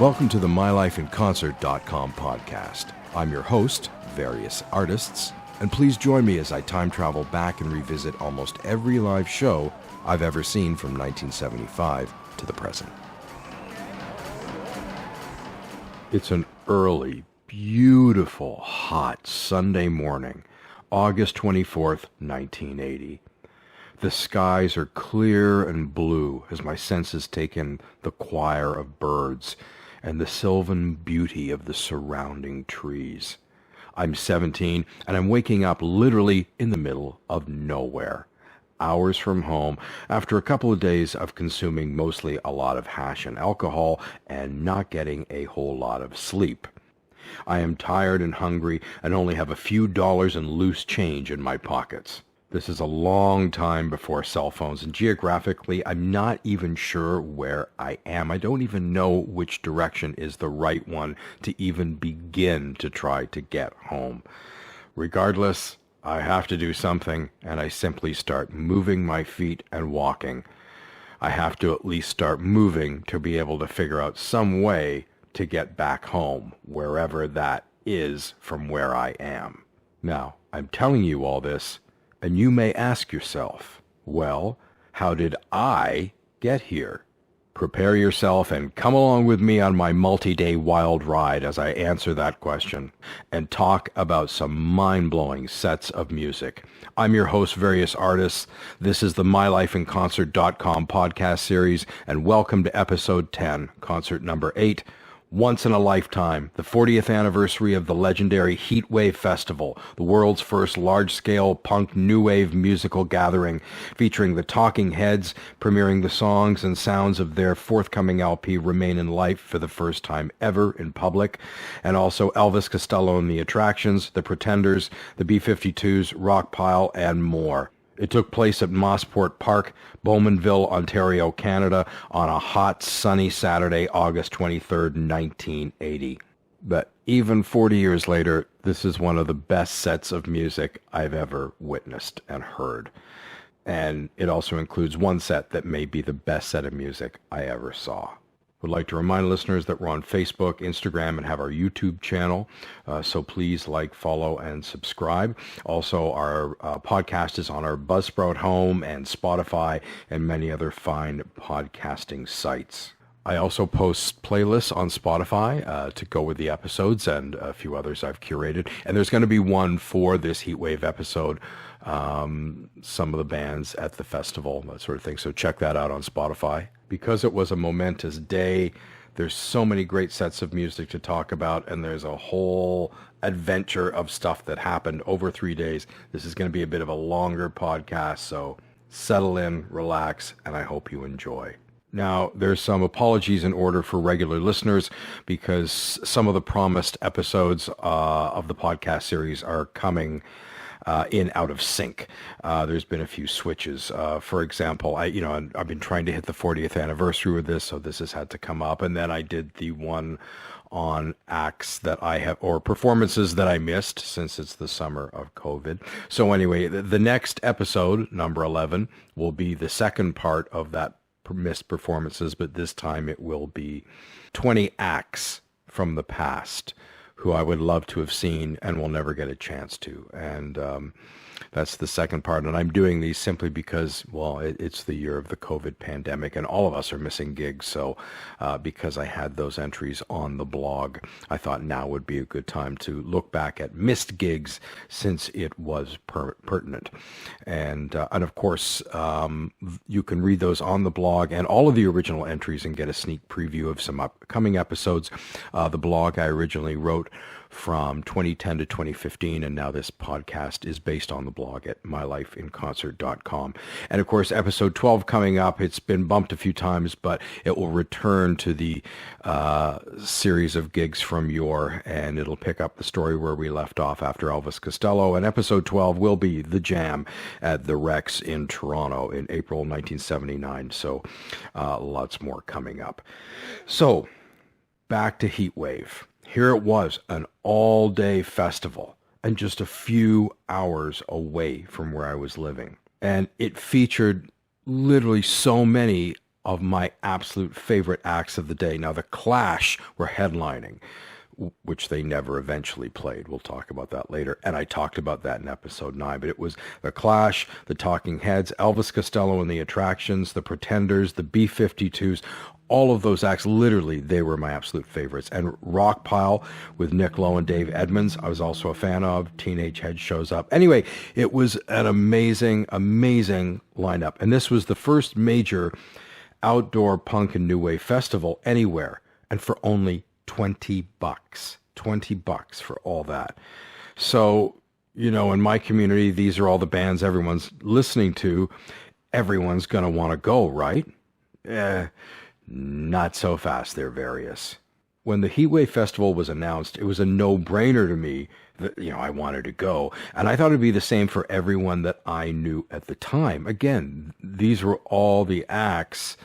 Welcome to the MyLifeInConcert.com podcast. I'm your host, Various Artists, and please join me as I time travel back and revisit almost every live show I've ever seen from 1975 to the present. It's an early, beautiful, hot Sunday morning, August 24th, 1980. The skies are clear and blue as my senses take in the choir of birds and the sylvan beauty of the surrounding trees. I'm 17, and I'm waking up literally in the middle of nowhere, hours from home, after a couple of days of consuming mostly a lot of hash and alcohol and not getting a whole lot of sleep. I am tired and hungry and only have a few dollars in loose change in my pockets. This is a long time before cell phones, and geographically, I'm not even sure where I am. I don't even know which direction is the right one to even begin to try to get home. Regardless, I have to do something, and I simply start moving my feet and walking. I have to at least start moving to be able to figure out some way to get back home, wherever that is from where I am. Now, I'm telling you all this, and you may ask yourself, well, how did I get here? Prepare yourself and come along with me on my multi-day wild ride as I answer that question and talk about some mind-blowing sets of music. I'm your host, Various Artists. This is the MyLifeInConcert.com podcast series, and welcome to episode 10, concert number 8, Once in a Lifetime, the 40th anniversary of the legendary Heatwave Festival, the world's first large-scale punk new wave musical gathering, featuring the Talking Heads, premiering the songs and sounds of their forthcoming LP Remain in Life for the first time ever in public, and also Elvis Costello and the Attractions, the Pretenders, the B-52s, Rockpile, and more. It took place at Mossport Park, Bowmanville, Ontario, Canada, on a hot, sunny Saturday, August 23rd, 1980. But even 40 years later, this is one of the best sets of music I've ever witnessed and heard. And it also includes one set that may be the best set of music I ever saw. Would like to remind listeners that we're on Facebook, Instagram, and have our YouTube channel. So please like, follow, and subscribe. Also, our podcast is on our Buzzsprout home and Spotify and many other fine podcasting sites. I also post playlists on Spotify to go with the episodes and a few others I've curated. And there's going to be one for this Heatwave episode, some of the bands at the festival, that sort of thing. So check that out on Spotify. Because it was a momentous day, there's so many great sets of music to talk about, and there's a whole adventure of stuff that happened over 3 days. This is going to be a bit of a longer podcast, so settle in, relax, and I hope you enjoy. Now, there's some apologies in order for regular listeners because some of the promised episodes of the podcast series are coming in out of sync. There's been a few switches. For example, I've been trying to hit the 40th anniversary with this, so this has had to come up. And then I did the one on acts that I have, or performances that I missed since it's the summer of COVID. So anyway, the next episode, number 11, will be the second part of that missed performances, but this time it will be 20 acts from the past who I would love to have seen and will never get a chance to. And that's the second part. And I'm doing these simply because, well, it's the year of the COVID pandemic and all of us are missing gigs. So because I had those entries on the blog, I thought now would be a good time to look back at missed gigs since it was pertinent. And of course, you can read those on the blog and all of the original entries and get a sneak preview of some upcoming episodes. The blog I originally wrote from 2010 to 2015, and now this podcast is based on the blog at mylifeinconcert.com. And of course, episode 12 coming up. It's been bumped a few times, but it will return to the series of gigs from yore, and it'll pick up the story where we left off after Elvis Costello. And episode 12 will be The Jam at the Rex in Toronto in April 1979. So lots more coming up. So back to Heatwave. Here it was, an all-day festival, and just a few hours away from where I was living. And it featured literally so many of my absolute favorite acts of the day. Now, the Clash were headlining, which they never eventually played. We'll talk about that later. And I talked about that in episode 9. But it was the Clash, the Talking Heads, Elvis Costello and the Attractions, the Pretenders, the B-52s. All of those acts, literally, they were my absolute favorites. And Rockpile with Nick Lowe and Dave Edmunds, I was also a fan of. Teenage Head shows up. Anyway, it was an amazing, amazing lineup. And this was the first major outdoor punk and new wave festival anywhere. And for only $20. $20 for all that. So, in my community, these are all the bands everyone's listening to. Everyone's going to want to go, right? Not so fast. They're various. When the Heatwave Festival was announced, it was a no-brainer to me that, I wanted to go. And I thought it'd be the same for everyone that I knew at the time. Again, these were all the acts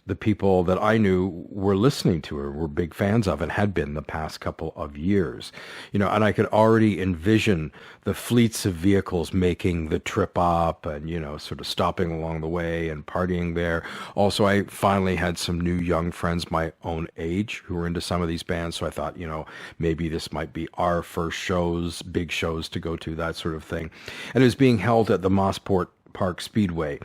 the people that I knew were listening to her, were big fans of, and had been the past couple of years. And I could already envision the fleets of vehicles making the trip up and, sort of stopping along the way and partying there. Also, I finally had some new young friends my own age who were into some of these bands. So I thought, maybe this might be our first shows, big shows to go to, that sort of thing. And it was being held at the Mossport Park Speedway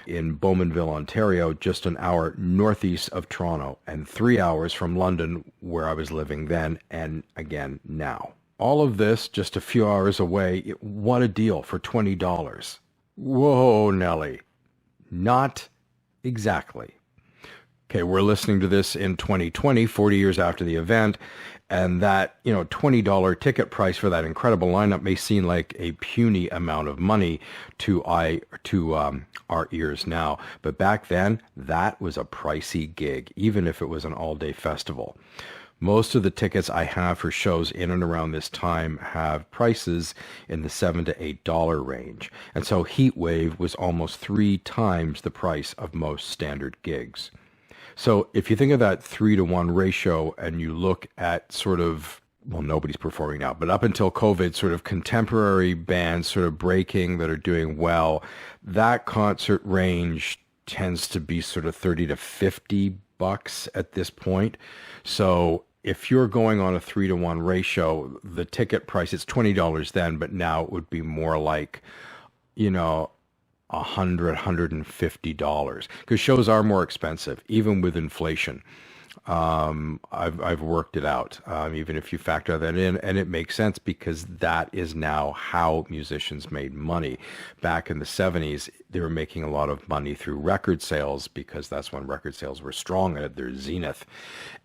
in Bowmanville, Ontario, just an hour northeast of Toronto and 3 hours from London, where I was living then and again now. All of this just a few hours away. What a deal for $20. Whoa, Nelly. Not exactly. Okay, we're listening to this in 2020, 40 years after the event, and that, $20 ticket price for that incredible lineup may seem like a puny amount of money to our ears now. But back then, that was a pricey gig, even if it was an all-day festival. Most of the tickets I have for shows in and around this time have prices in the $7 to $8 range. And so Heatwave was almost 3 times the price of most standard gigs. So if you think of that 3-to-1 ratio and you look at sort of, well, nobody's performing now, but up until COVID, sort of contemporary bands sort of breaking that are doing well, that concert range tends to be sort of $30 to $50 at this point. So if you're going on a 3-to-1 ratio, the ticket price, it's $20 then, but now it would be more like, $100, $150, because shows are more expensive, even with inflation. I've worked it out, even if you factor that in, and it makes sense because that is now how musicians made money. Back in the 70s, they were making a lot of money through record sales because that's when record sales were strong at their zenith.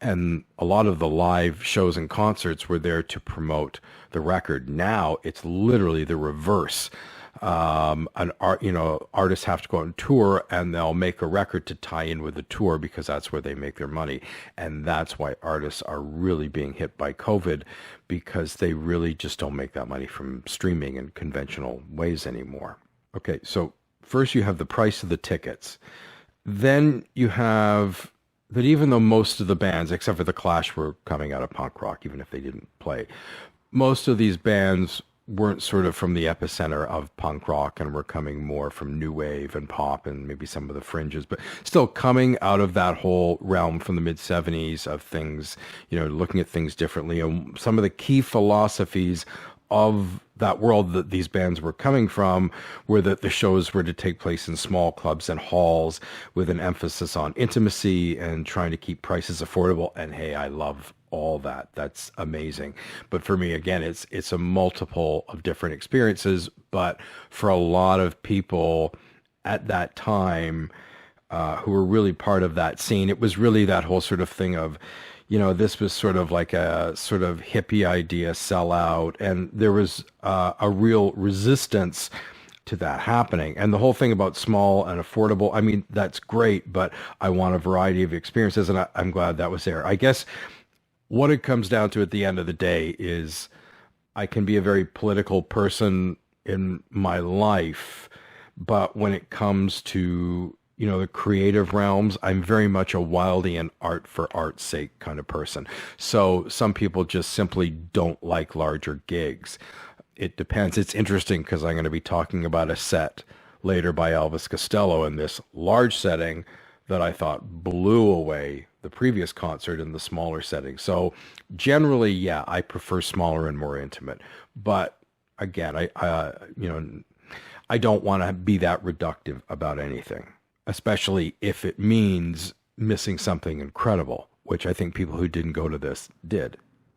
And a lot of the live shows and concerts were there to promote the record. Now it's literally the reverse. Artists have to go on tour and they'll make a record to tie in with the tour because that's where they make their money. And that's why artists are really being hit by COVID, because they really just don't make that money from streaming in conventional ways anymore. Okay, so first you have the price of the tickets. Then you have that even though most of the bands, except for the Clash, were coming out of punk rock, even if they didn't play, most of these bands weren't sort of from the epicenter of punk rock and were coming more from new wave and pop and maybe some of the fringes, but still coming out of that whole realm from the mid-70s of things, looking at things differently. And some of the key philosophies of that world that these bands were coming from were that the shows were to take place in small clubs and halls with an emphasis on intimacy and trying to keep prices affordable. And hey, I love all that. That's amazing. But for me, again, it's a multiple of different experiences. But for a lot of people at that time who were really part of that scene, it was really that whole sort of thing of, this was sort of like a sort of hippie idea, sell out. And there was a real resistance to that happening. And the whole thing about small and affordable, I mean, that's great, but I want a variety of experiences. And I'm glad that was there. I guess what it comes down to at the end of the day is I can be a very political person in my life, but when it comes to, the creative realms, I'm very much a Wildian art for art's sake kind of person. So some people just simply don't like larger gigs. It depends. It's interesting because I'm going to be talking about a set later by Elvis Costello in this large setting that I thought blew away the previous concert in the smaller setting. So generally, yeah, I prefer smaller and more intimate. But again, I don't want to be that reductive about anything, especially if it means missing something incredible, which I think people who didn't go to this did.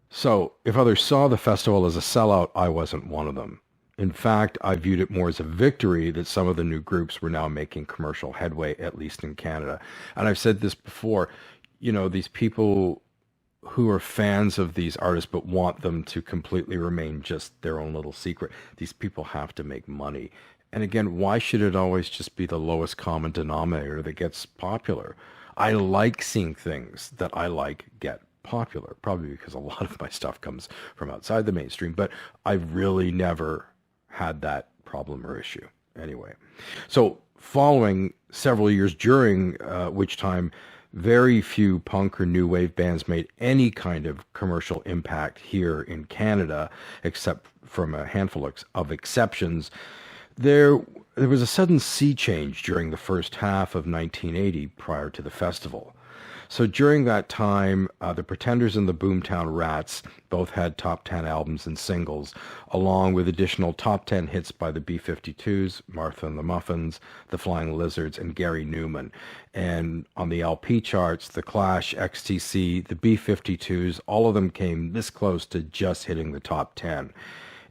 So if others saw the festival as a sellout, I wasn't one of them. In fact, I viewed it more as a victory that some of the new groups were now making commercial headway, at least in Canada. And I've said this before, these people who are fans of these artists but want them to completely remain just their own little secret, these people have to make money. And again, why should it always just be the lowest common denominator that gets popular? I like seeing things that I like get popular, probably because a lot of my stuff comes from outside the mainstream, but I've really never had that problem or issue anyway. So following several years during which time very few punk or new wave bands made any kind of commercial impact here in Canada, except from a handful of exceptions, there was a sudden sea change during the first half of 1980 prior to the festival. So during that time, the Pretenders and the Boomtown Rats both had top 10 albums and singles, along with additional top 10 hits by the B-52s, Martha and the Muffins, the Flying Lizards, and Gary Newman. And on the LP charts, The Clash, XTC, the B-52s, all of them came this close to just hitting the top 10.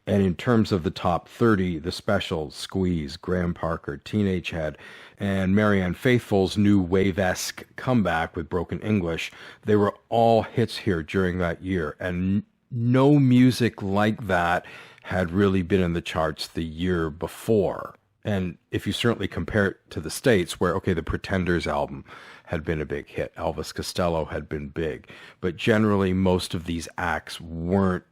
And in terms of the top 30, The Specials, Squeeze, Graham Parker, Teenage Head, and Marianne Faithfull's new wave-esque comeback with Broken English, they were all hits here during that year. And no music like that had really been in the charts the year before. And if you certainly compare it to the States, where, okay, the Pretenders album had been a big hit, Elvis Costello had been big, but generally most of these acts weren't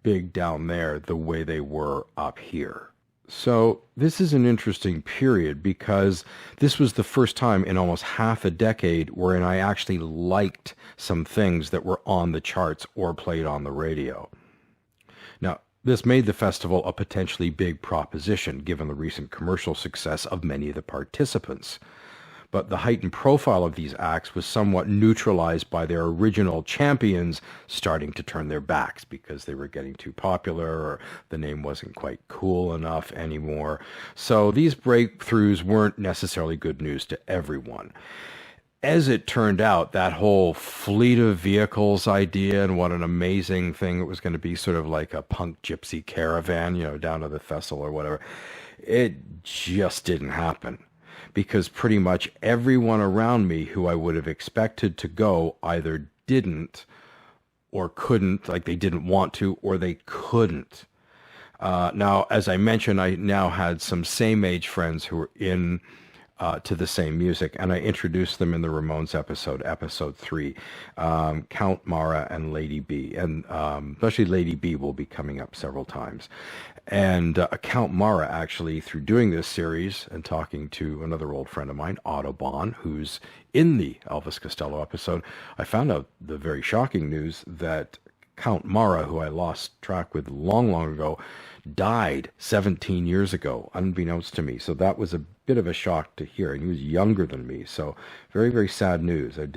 big down there the way they were up here. So this is an interesting period because this was the first time in almost half a decade wherein I actually liked some things that were on the charts or played on the radio. Now, this made the festival a potentially big proposition given the recent commercial success of many of the participants. But the heightened profile of these acts was somewhat neutralized by their original champions starting to turn their backs because they were getting too popular or the name wasn't quite cool enough anymore. So these breakthroughs weren't necessarily good news to everyone. As it turned out, that whole fleet of vehicles idea and what an amazing thing it was going to be, sort of like a punk gypsy caravan, down to the festival or whatever, it just didn't happen. Because pretty much everyone around me who I would have expected to go either didn't or couldn't, like they didn't want to or they couldn't. Now, as I mentioned, I now had some same-age friends who were in to the same music, and I introduced them in the Ramones episode 3, Count Mara and Lady B, and especially Lady B will be coming up several times. And Count Mara, actually, through doing this series and talking to another old friend of mine, Audubon, who's in the Elvis Costello episode, I found out the very shocking news that Count Mara, who I lost track with long, long ago, died 17 years ago, unbeknownst to me. So that was a bit of a shock to hear. And he was younger than me. So very, very sad news. It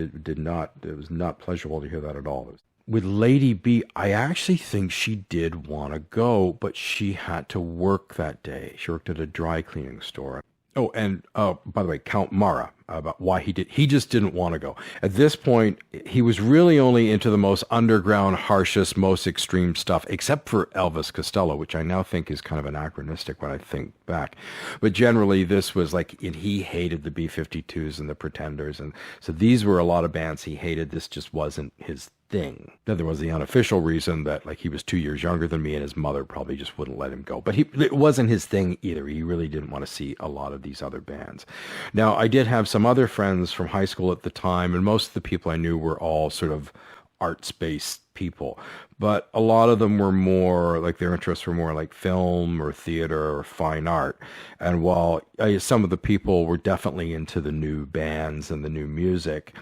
was not pleasurable to hear that at all. With Lady B, I actually think she did want to go, but she had to work that day. She worked at a dry cleaning store. Oh, and by the way, Count Mara, about why he just didn't want to go. At this point, he was really only into the most underground, harshest, most extreme stuff, except for Elvis Costello, which I now think is kind of anachronistic when I think back. But generally, this was like, and he hated the B-52s and the Pretenders, and so these were a lot of bands he hated. This just wasn't his thing. Then there was the unofficial reason that like he was 2 years younger than me and his mother probably just wouldn't let him go. But it wasn't his thing either. He really didn't want to see a lot of these other bands. Now, I did have some other friends from high school at the time, and most of the people I knew were all sort of arts-based people. But a lot of them were more, like their interests were more like film or theater or fine art. And while some of the people were definitely into the new bands and the new music,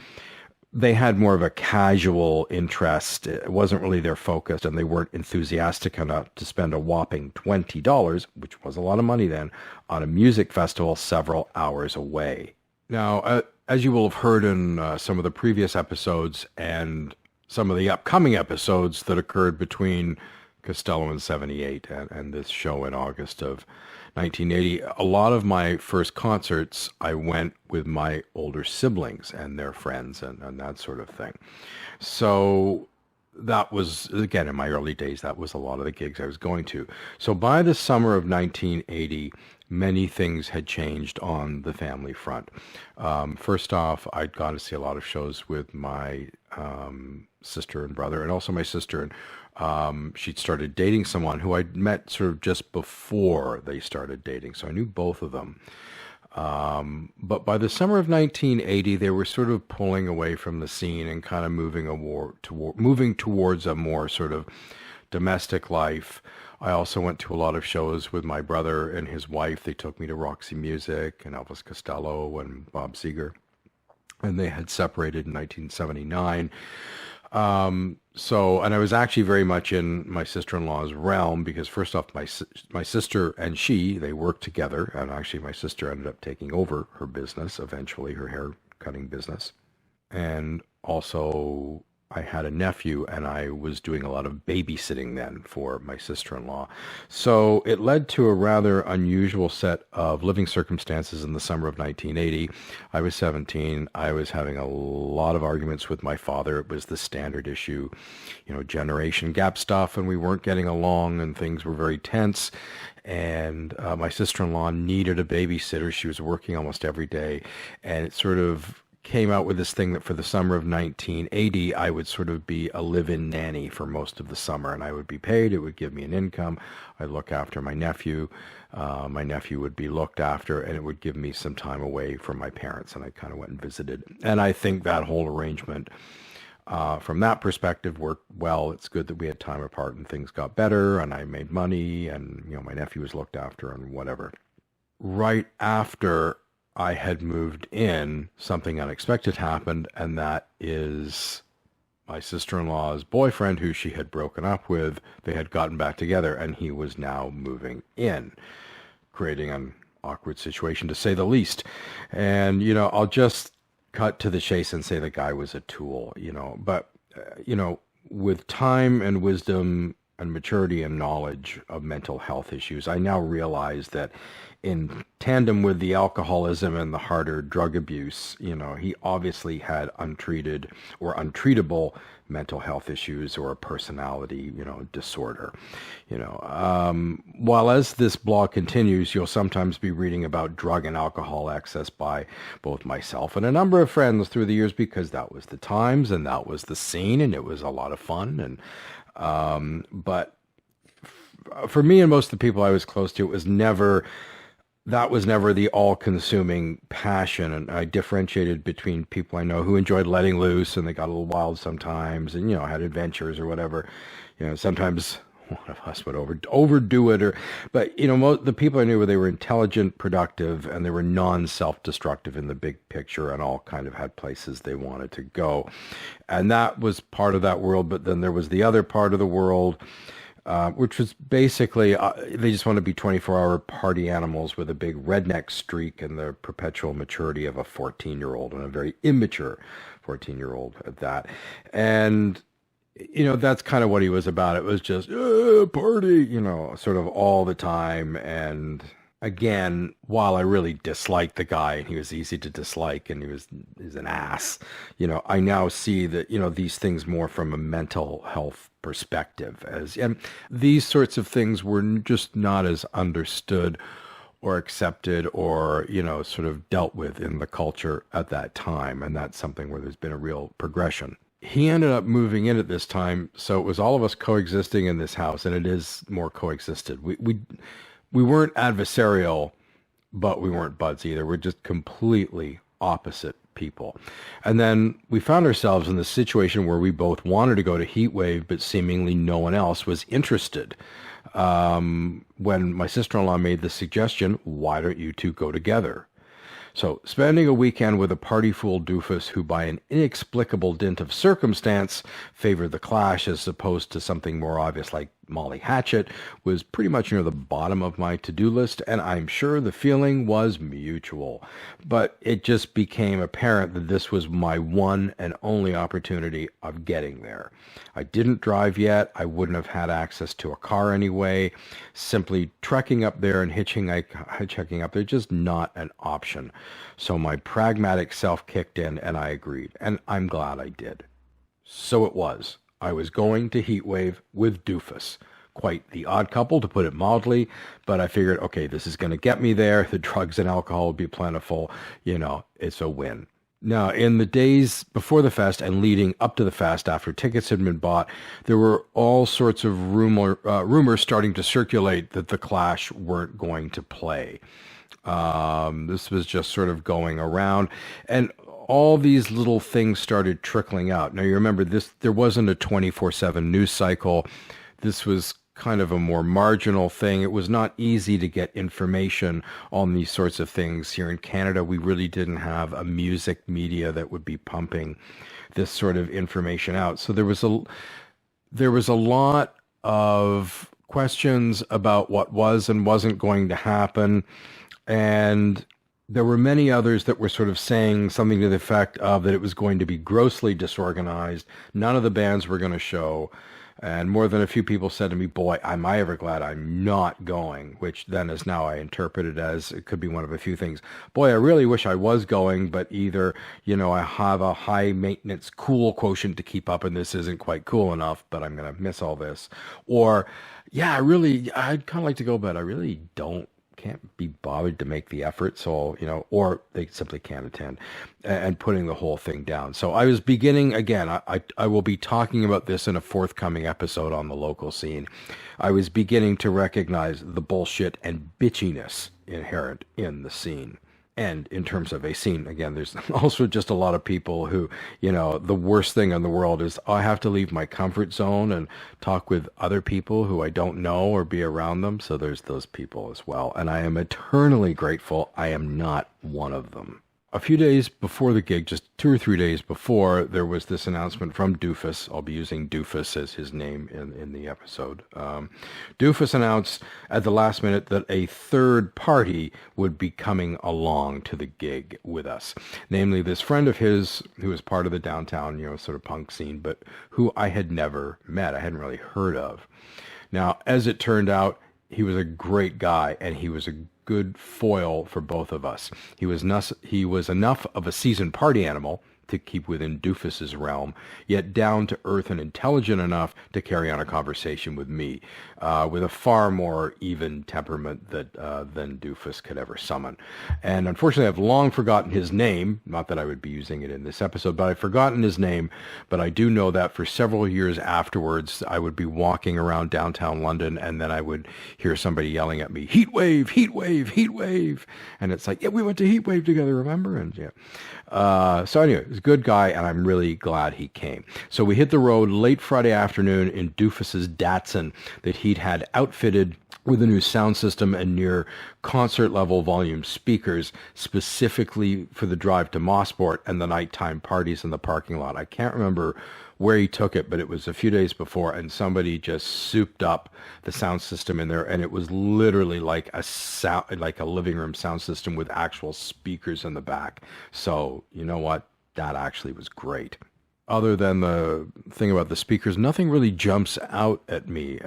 they had more of a casual interest. It wasn't really their focus, and they weren't enthusiastic enough to spend a whopping $20, which was a lot of money then, on a music festival several hours away. Now, as you will have heard in some of the previous episodes and some of the upcoming episodes that occurred between Costello in 78 and this show in August of 1980, a lot of my first concerts, I went with my older siblings and their friends and that sort of thing. So that was, again, in my early days, that was a lot of the gigs I was going to. So by the summer of 1980, many things had changed on the family front. First off, I'd gone to see a lot of shows with my sister and brother, and also my sister. And she'd started dating someone who I'd met sort of just before they started dating, so I knew both of them. But by the summer of 1980, they were sort of pulling away from the scene and kind of moving towards a more sort of domestic life. I also went to a lot of shows with my brother and his wife. They took me to Roxy Music and Elvis Costello and Bob Seger, and they had separated in 1979. And I was actually very much in my sister-in-law's realm because first off, my sister and they worked together, and actually my sister ended up taking over her business eventually, her hair cutting business. And also I had a nephew, and I was doing a lot of babysitting then for my sister-in-law. So it led to a rather unusual set of living circumstances in the summer of 1980. I was 17. I was having a lot of arguments with my father. It was the standard issue, generation gap stuff, and we weren't getting along, and things were very tense. And my sister-in-law needed a babysitter. She was working almost every day, and it sort of came out with this thing that for the summer of 1980, I would sort of be a live-in nanny for most of the summer, and I would be paid. It would give me an income. I'd look after my nephew. My nephew would be looked after, and it would give me some time away from my parents, and I kind of went and visited. And I think that whole arrangement, from that perspective, worked well. It's good that we had time apart and things got better, and I made money, and my nephew was looked after and whatever. Right after I had moved in, something unexpected happened, and that is my sister-in-law's boyfriend, who she had broken up with. They had gotten back together, and he was now moving in, creating an awkward situation, to say the least. And, I'll just cut to the chase and say the guy was a tool, but, with time and wisdom and maturity and knowledge of mental health issues, I now realize that in tandem with the alcoholism and the harder drug abuse, he obviously had untreated or untreatable mental health issues or a personality, disorder. While as this blog continues, you'll sometimes be reading about drug and alcohol excess by both myself and a number of friends through the years, because that was the times and that was the scene, and it was a lot of fun. And but for me and most of the people I was close to, that was never the all-consuming passion. And I differentiated between people I know who enjoyed letting loose, and they got a little wild sometimes, and had adventures or whatever. Sometimes one of us would overdo it, but the people I knew, they were intelligent, productive, and they were non-self-destructive in the big picture, and all kind of had places they wanted to go. And that was part of that world. But then there was the other part of the world, which was basically, they just want to be 24-hour party animals with a big redneck streak and the perpetual maturity of a 14-year-old, and a very immature 14-year-old at that. And, that's kind of what he was about. It was just, party, sort of all the time. And again, while I really disliked the guy, and he was easy to dislike, and he's an ass, I now see that, these things more from a mental health perspective, and these sorts of things were just not as understood or accepted or, sort of dealt with in the culture at that time. And that's something where there's been a real progression. He ended up moving in at this time, so it was all of us coexisting in this house, and it is more coexisted. We weren't adversarial, but we weren't buds either. We're just completely opposite people. And then we found ourselves in the situation where we both wanted to go to Heatwave, but seemingly no one else was interested. When my sister-in-law made the suggestion, why don't you two go together? So spending a weekend with a party fool doofus who, by an inexplicable dint of circumstance, favored the Clash as opposed to something more obvious like Molly Hatchet was pretty much near the bottom of my to-do list, and I'm sure the feeling was mutual. But it just became apparent that this was my one and only opportunity of getting there. I didn't drive yet. I wouldn't have had access to a car anyway. Simply trekking up there and hitchhiking up there, just not an option. So my pragmatic self kicked in, and I agreed, and I'm glad I did. So it was. I was going to Heatwave with Doofus. Quite the odd couple, to put it mildly, but I figured, okay, this is going to get me there. The drugs and alcohol will be plentiful. It's a win. Now, in the days before the fest and leading up to the fest, after tickets had been bought, there were all sorts of rumors starting to circulate that the Clash weren't going to play. This was just sort of going around, and all these little things started trickling out. Now, you remember this, there wasn't a 24/7 news cycle. This was kind of a more marginal thing. It was not easy to get information on these sorts of things. Here in Canada, we really didn't have a music media that would be pumping this sort of information out. So there was a lot of questions about what was and wasn't going to happen. And there were many others that were sort of saying something to the effect of that it was going to be grossly disorganized. None of the bands were going to show. And more than a few people said to me, boy, am I ever glad I'm not going, which then is now I interpret it as it could be one of a few things. Boy, I really wish I was going, but either, I have a high maintenance cool quotient to keep up and this isn't quite cool enough, but I'm going to miss all this. Or, yeah, I'd kind of like to go, but I really can't be bothered to make the effort. So, or they simply can't attend, and putting the whole thing down. So I was beginning, again, I will be talking about this in a forthcoming episode on the local scene. I was beginning to recognize the bullshit and bitchiness inherent in the scene. And in terms of a scene, again, there's also just a lot of people who, the worst thing in the world is I have to leave my comfort zone and talk with other people who I don't know or be around them. So there's those people as well. And I am eternally grateful I am not one of them. A few days before the gig, just 2 or 3 days before, there was this announcement from Doofus. I'll be using Doofus as his name in the episode. Doofus announced at the last minute that a third party would be coming along to the gig with us. Namely, this friend of his who was part of the downtown, sort of punk scene, but who I had never met. I hadn't really heard of. Now, as it turned out, he was a great guy, and he was a good foil for both of us. He was enough of a seasoned party animal to keep within Doofus's realm, yet down to earth and intelligent enough to carry on a conversation with me, with a far more even temperament than Doofus could ever summon. And unfortunately, I've long forgotten his name. Not that I would be using it in this episode, but I've forgotten his name. But I do know that for several years afterwards, I would be walking around downtown London, and then I would hear somebody yelling at me, "Heatwave, Heatwave, Heatwave!" And it's like, yeah, we went to Heatwave together, remember? And yeah. So anyway, it was a good guy, and I'm really glad he came. So we hit the road late Friday afternoon in Doofus's Datsun that he'd had outfitted with a new sound system and near concert-level volume speakers, specifically for the drive to Mossport and the nighttime parties in the parking lot. I can't remember where he took it, but it was a few days before, and somebody just souped up the sound system in there, and it was literally like a living room sound system with actual speakers in the back. So, you know what? That actually was great. Other than the thing about the speakers, nothing really jumps out at me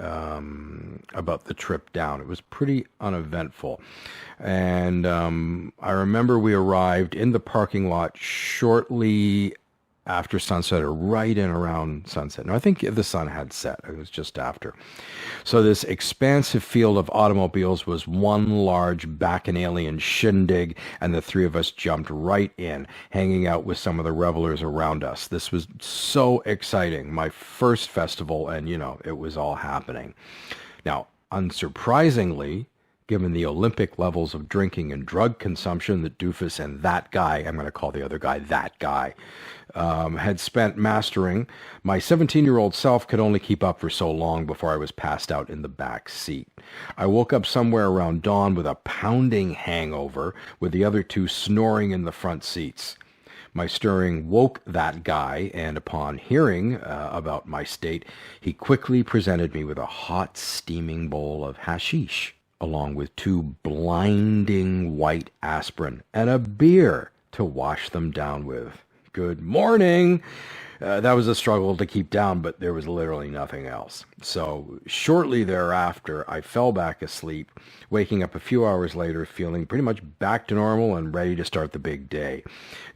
about the trip down. It was pretty uneventful. And I remember we arrived in the parking lot shortly after sunset, or right in around sunset. No, I think the sun had set. It was just after. So this expansive field of automobiles was one large bacchanalian shindig, and the three of us jumped right in, hanging out with some of the revelers around us. This was so exciting. My first festival, and, it was all happening. Now, unsurprisingly, given the Olympic levels of drinking and drug consumption that Doofus and that guy, I'm going to call the other guy that guy, had spent mastering, my 17-year-old self could only keep up for so long before I was passed out in the back seat. I woke up somewhere around dawn with a pounding hangover, with the other two snoring in the front seats. My stirring woke that guy, and upon hearing about my state, he quickly presented me with a hot, steaming bowl of hashish, along with 2 blinding white aspirin and a beer to wash them down with. Good morning! That was a struggle to keep down, but there was literally nothing else. So shortly thereafter, I fell back asleep, waking up a few hours later feeling pretty much back to normal and ready to start the big day.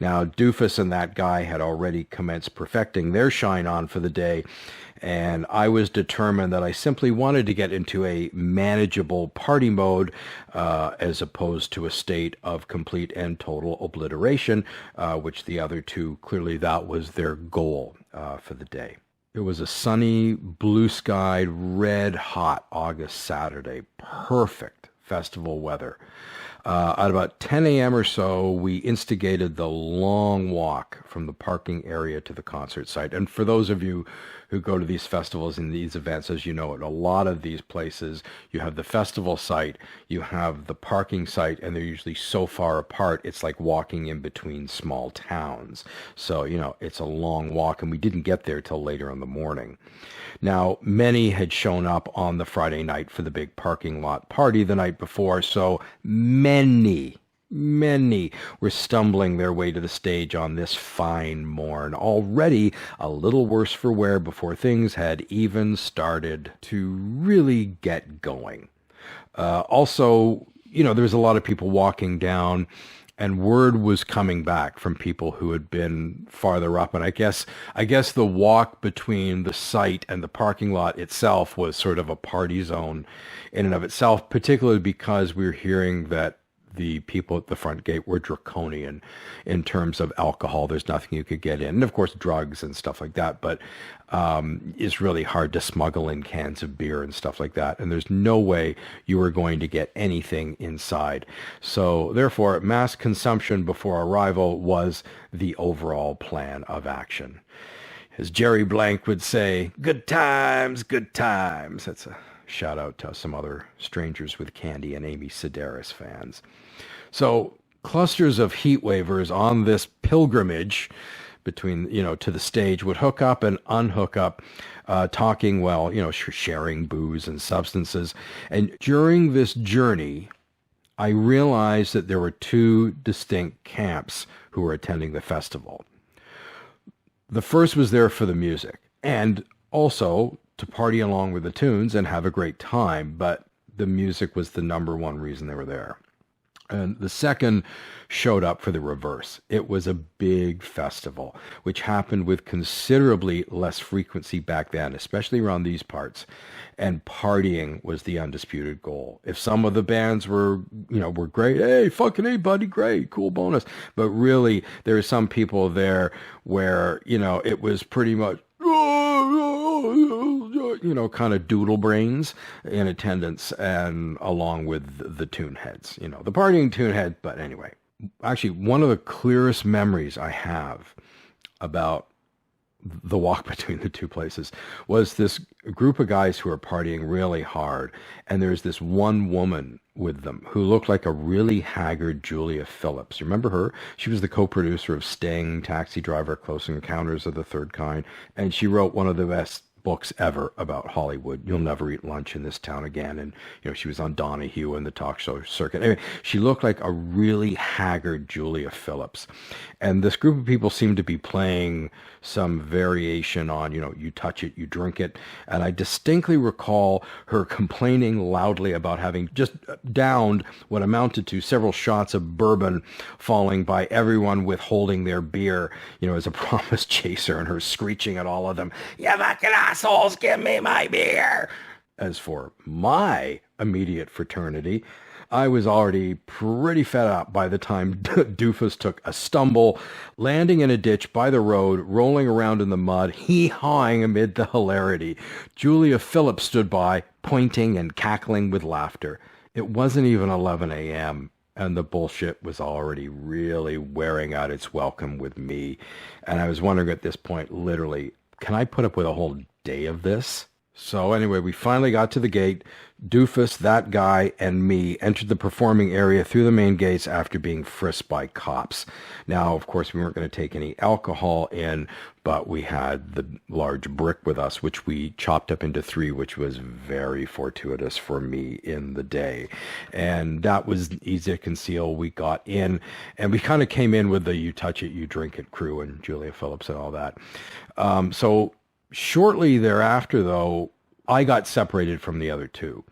Now, Doofus and that guy had already commenced perfecting their shine on for the day, and I was determined that I simply wanted to get into a manageable party mode as opposed to a state of complete and total obliteration, which the other two, clearly that was their goal for the day. It was a sunny, blue-skied, red-hot August Saturday. Perfect festival weather. At about 10 a.m. or so, we instigated the long walk from the parking area to the concert site. And for those of you who go to these festivals and these events, as you know, at a lot of these places, you have the festival site, you have the parking site, and they're usually so far apart, it's like walking in between small towns. So, it's a long walk, and we didn't get there till later in the morning. Now, many had shown up on the Friday night for the big parking lot party the night before, so many were stumbling their way to the stage on this fine morn, already a little worse for wear before things had even started to really get going. Also, there's a lot of people walking down, and word was coming back from people who had been farther up. And I guess the walk between the site and the parking lot itself was sort of a party zone in and of itself, particularly because we were hearing that the people at the front gate were draconian in terms of alcohol. There's nothing you could get in. And of course, drugs and stuff like that. But it's really hard to smuggle in cans of beer and stuff like that. And there's no way you were going to get anything inside. So therefore, mass consumption before arrival was the overall plan of action. As Jerry Blank would say, good times, good times. That's a shout out to some other Strangers with Candy and Amy Sedaris fans. So clusters of heat wavers on this pilgrimage between, to the stage would hook up and unhook up, talking, sharing booze and substances. And during this journey, I realized that there were 2 distinct camps who were attending the festival. The first was there for the music and also to party along with the tunes and have a great time, but the music was the number one reason they were there. And the second showed up for the reverse. It was a big festival, which happened with considerably less frequency back then, especially around these parts. And partying was the undisputed goal. If some of the bands were great, hey, fucking A, buddy, great, cool bonus. But really, there were some people there where, it was pretty much, kind of doodle brains in attendance and along with the tune heads, the partying tune head. But anyway, actually, one of the clearest memories I have about the walk between the two places was this group of guys who are partying really hard. And there's this one woman with them who looked like a really haggard Julia Phillips. You remember her? She was the co-producer of Sting, Taxi Driver, Close Encounters of the Third Kind. And she wrote one of the best books ever about Hollywood. You'll Never Eat Lunch in This Town Again. And, she was on Donahue and the talk show circuit. Anyway, she looked like a really haggard Julia Phillips. And this group of people seemed to be playing some variation on, you touch it, you drink it. And I distinctly recall her complaining loudly about having just downed what amounted to several shots of bourbon, falling by everyone withholding their beer, as a promise chaser, and her screeching at all of them, "You fucking assholes, give me my beer." As for my immediate fraternity, I was already pretty fed up by the time Doofus took a stumble, landing in a ditch by the road, rolling around in the mud, hee-hawing amid the hilarity. Julia Phillips stood by, pointing and cackling with laughter. It wasn't even 11 a.m., and the bullshit was already really wearing out its welcome with me. And I was wondering at this point, literally, can I put up with a whole day of this? So anyway, we finally got to the gate. Doofus, that guy, and me entered the performing area through the main gates after being frisked by cops. Now, of course, we weren't going to take any alcohol in, but we had the large brick with us, which we chopped up into three, which was very fortuitous for me in the day. And that was easy to conceal. We got in, and we kind of came in with the you touch it, you drink it crew and Julia Phillips and all that. So shortly thereafter, though, I got separated from the other two,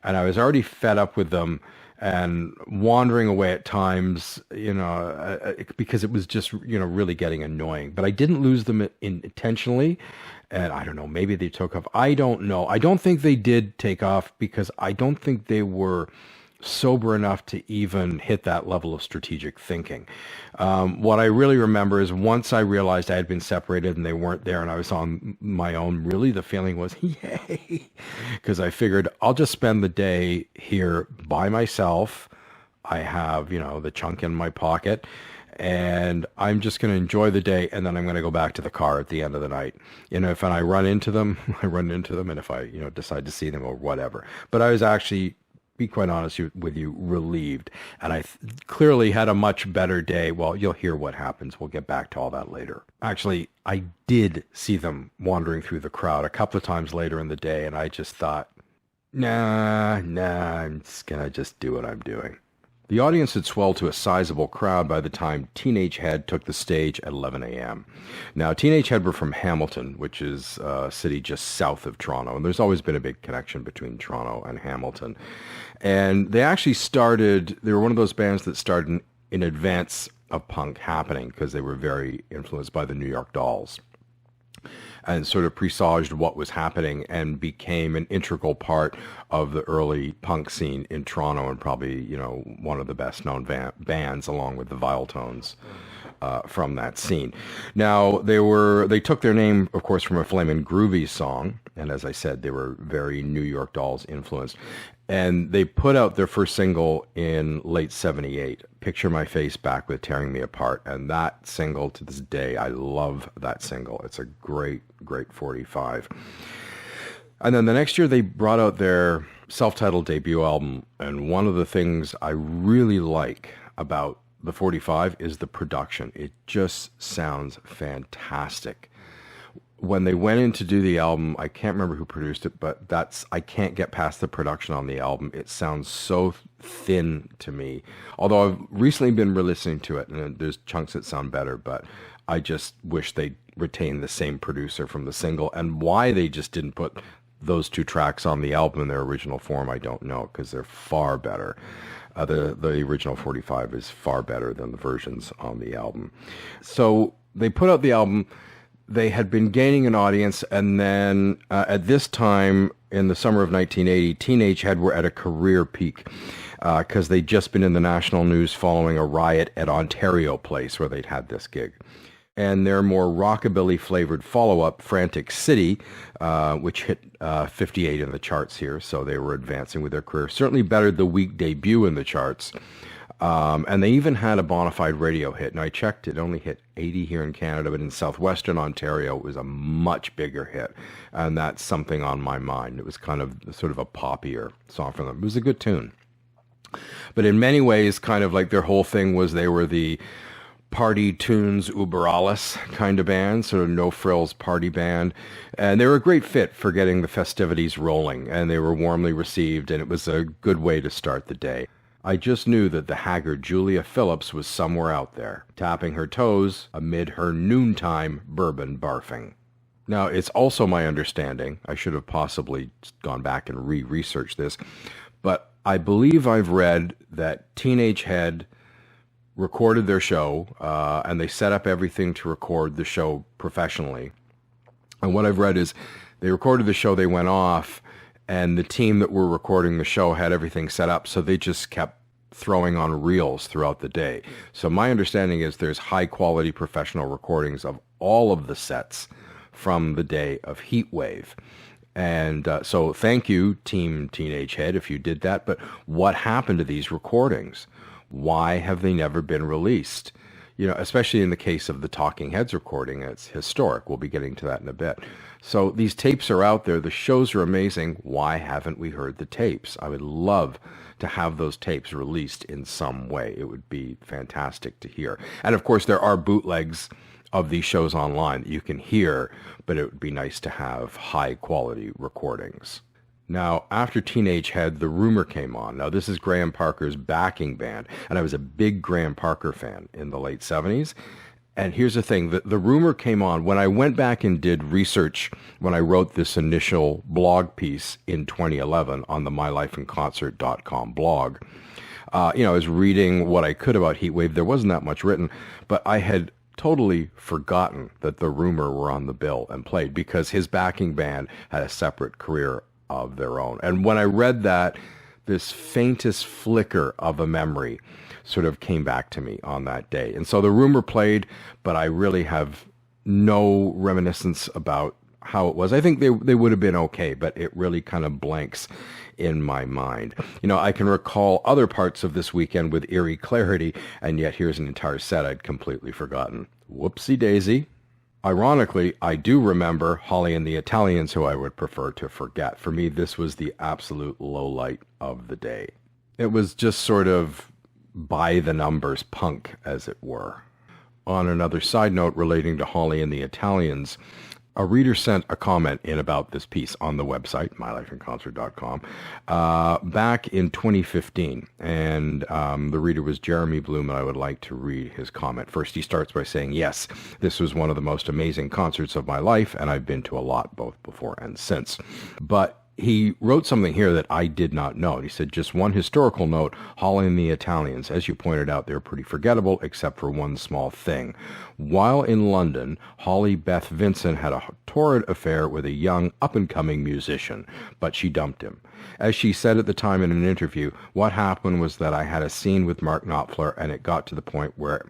and I was already fed up with them and wandering away at times, because it was just, really getting annoying. But I didn't lose them intentionally, and I don't know, maybe they took off. I don't know. I don't think they did take off because I don't think they were sober enough to even hit that level of strategic thinking. What I really remember is once I realized I had been separated and they weren't there and I was on my own, really the feeling was, yay, because I figured I'll just spend the day here by myself. I have, the chunk in my pocket, and I'm just going to enjoy the day, and then I'm going to go back to the car at the end of the night. If I run into them, I run into them, and if I, decide to see them or whatever. But I was actually, be quite honest with you, relieved. And I clearly had a much better day. Well, you'll hear what happens. We'll get back to all that later. Actually, I did see them wandering through the crowd a couple of times later in the day, and I just thought, nah, I'm just going to just do what I'm doing. The audience had swelled to a sizable crowd by the time Teenage Head took the stage at 11 a.m. Now, Teenage Head were from Hamilton, which is a city just south of Toronto, and there's always been a big connection between Toronto and Hamilton. And they actually they were one of those bands that started in advance of punk happening because they were very influenced by the New York Dolls and sort of presaged what was happening and became an integral part of the early punk scene in Toronto, and probably, one of the best known bands along with the Vile Tones from that scene. Now, they took their name, of course, from a Flamin' Groovy song, and as I said, they were very New York Dolls influenced. And they put out their first single in late 78, Picture My Face Back with Tearing Me Apart. And that single, to this day, I love that single. It's a great, great 45. And then the next year, they brought out their self-titled debut album. And one of the things I really like about the 45 is the production. It just sounds fantastic. When they went in to do the album, I can't remember who produced it, but I can't get past the production on the album. It sounds so thin to me. Although I've recently been re-listening to it, and there's chunks that sound better, but I just wish they retained the same producer from the single. And why they just didn't put those two tracks on the album in their original form, I don't know, because they're far better. The original 45 is far better than the versions on the album. So they put out the album. They had been gaining an audience, and then at this time, in the summer of 1980, Teenage Head were at a career peak because they'd just been in the national news following a riot at Ontario Place where they'd had this gig. And their more rockabilly-flavored follow-up, Frantic City, which hit 58 in the charts here, so they were advancing with their career, certainly bettered the week debut in the charts. And they even had a bona fide radio hit. And I checked, it only hit 80 here in Canada, but in southwestern Ontario, it was a much bigger hit. And that's Something on My Mind. It was kind of sort of a poppier song from them. It was a good tune. But in many ways, kind of like their whole thing was they were the party tunes uber alles kind of band, sort of no-frills party band. And they were a great fit for getting the festivities rolling. And they were warmly received, and it was a good way to start the day. I just knew that the haggard Julia Phillips was somewhere out there, tapping her toes amid her noontime bourbon barfing. Now, it's also my understanding, I should have possibly gone back and re-researched this, but I believe I've read that Teenage Head recorded their show, and they set up everything to record the show professionally. And what I've read is they recorded the show, they went off, and the team that were recording the show had everything set up, so they just kept throwing on reels throughout the day. So my understanding is there's high-quality professional recordings of all of the sets from the day of Heatwave. And so thank you, Team Teenage Head, if you did that. But what happened to these recordings? Why have they never been released? especially in the case of the Talking Heads recording, it's historic. We'll be getting to that in a bit. So these tapes are out there. The shows are amazing. Why haven't we heard the tapes? I would love to have those tapes released in some way. It would be fantastic to hear. And of course, there are bootlegs of these shows online that you can hear, but it would be nice to have high quality recordings. Now, after Teenage Head, The Rumor came on. Now, this is Graham Parker's backing band, and I was a big Graham Parker fan in the late 70s. And here's the thing, the Rumor came on when I went back and did research when I wrote this initial blog piece in 2011 on the mylifeinconcert.com blog. I was reading what I could about Heatwave. There wasn't that much written, but I had totally forgotten that the Rumor were on the bill and played because his backing band had a separate career of their own. And when I read that, this faintest flicker of a memory sort of came back to me on that day. And so the Rumor played, but I really have no reminiscence about how it was. I think they would have been okay, but it really kind of blanks in my mind. I can recall other parts of this weekend with eerie clarity, and yet here's an entire set I'd completely forgotten. Whoopsie daisy. Ironically, I do remember Holly and the Italians, who I would prefer to forget. For me, this was the absolute lowlight of the day. It was just sort of by the numbers punk, as it were. On another side note relating to Holly and the Italians, a reader sent a comment in about this piece on the website, mylifeinconcert.com, back in 2015. And the reader was Jeremy Bloom, and I would like to read his comment. First, he starts by saying, yes, this was one of the most amazing concerts of my life, and I've been to a lot, both before and since. But he wrote something here that I did not know. He said, just one historical note, Holly and the Italians. As you pointed out, they're pretty forgettable, except for one small thing. While in London, Holly Beth Vincent had a torrid affair with a young, up-and-coming musician, but she dumped him. As she said at the time in an interview, what happened was that I had a scene with Mark Knopfler, and it got to the point where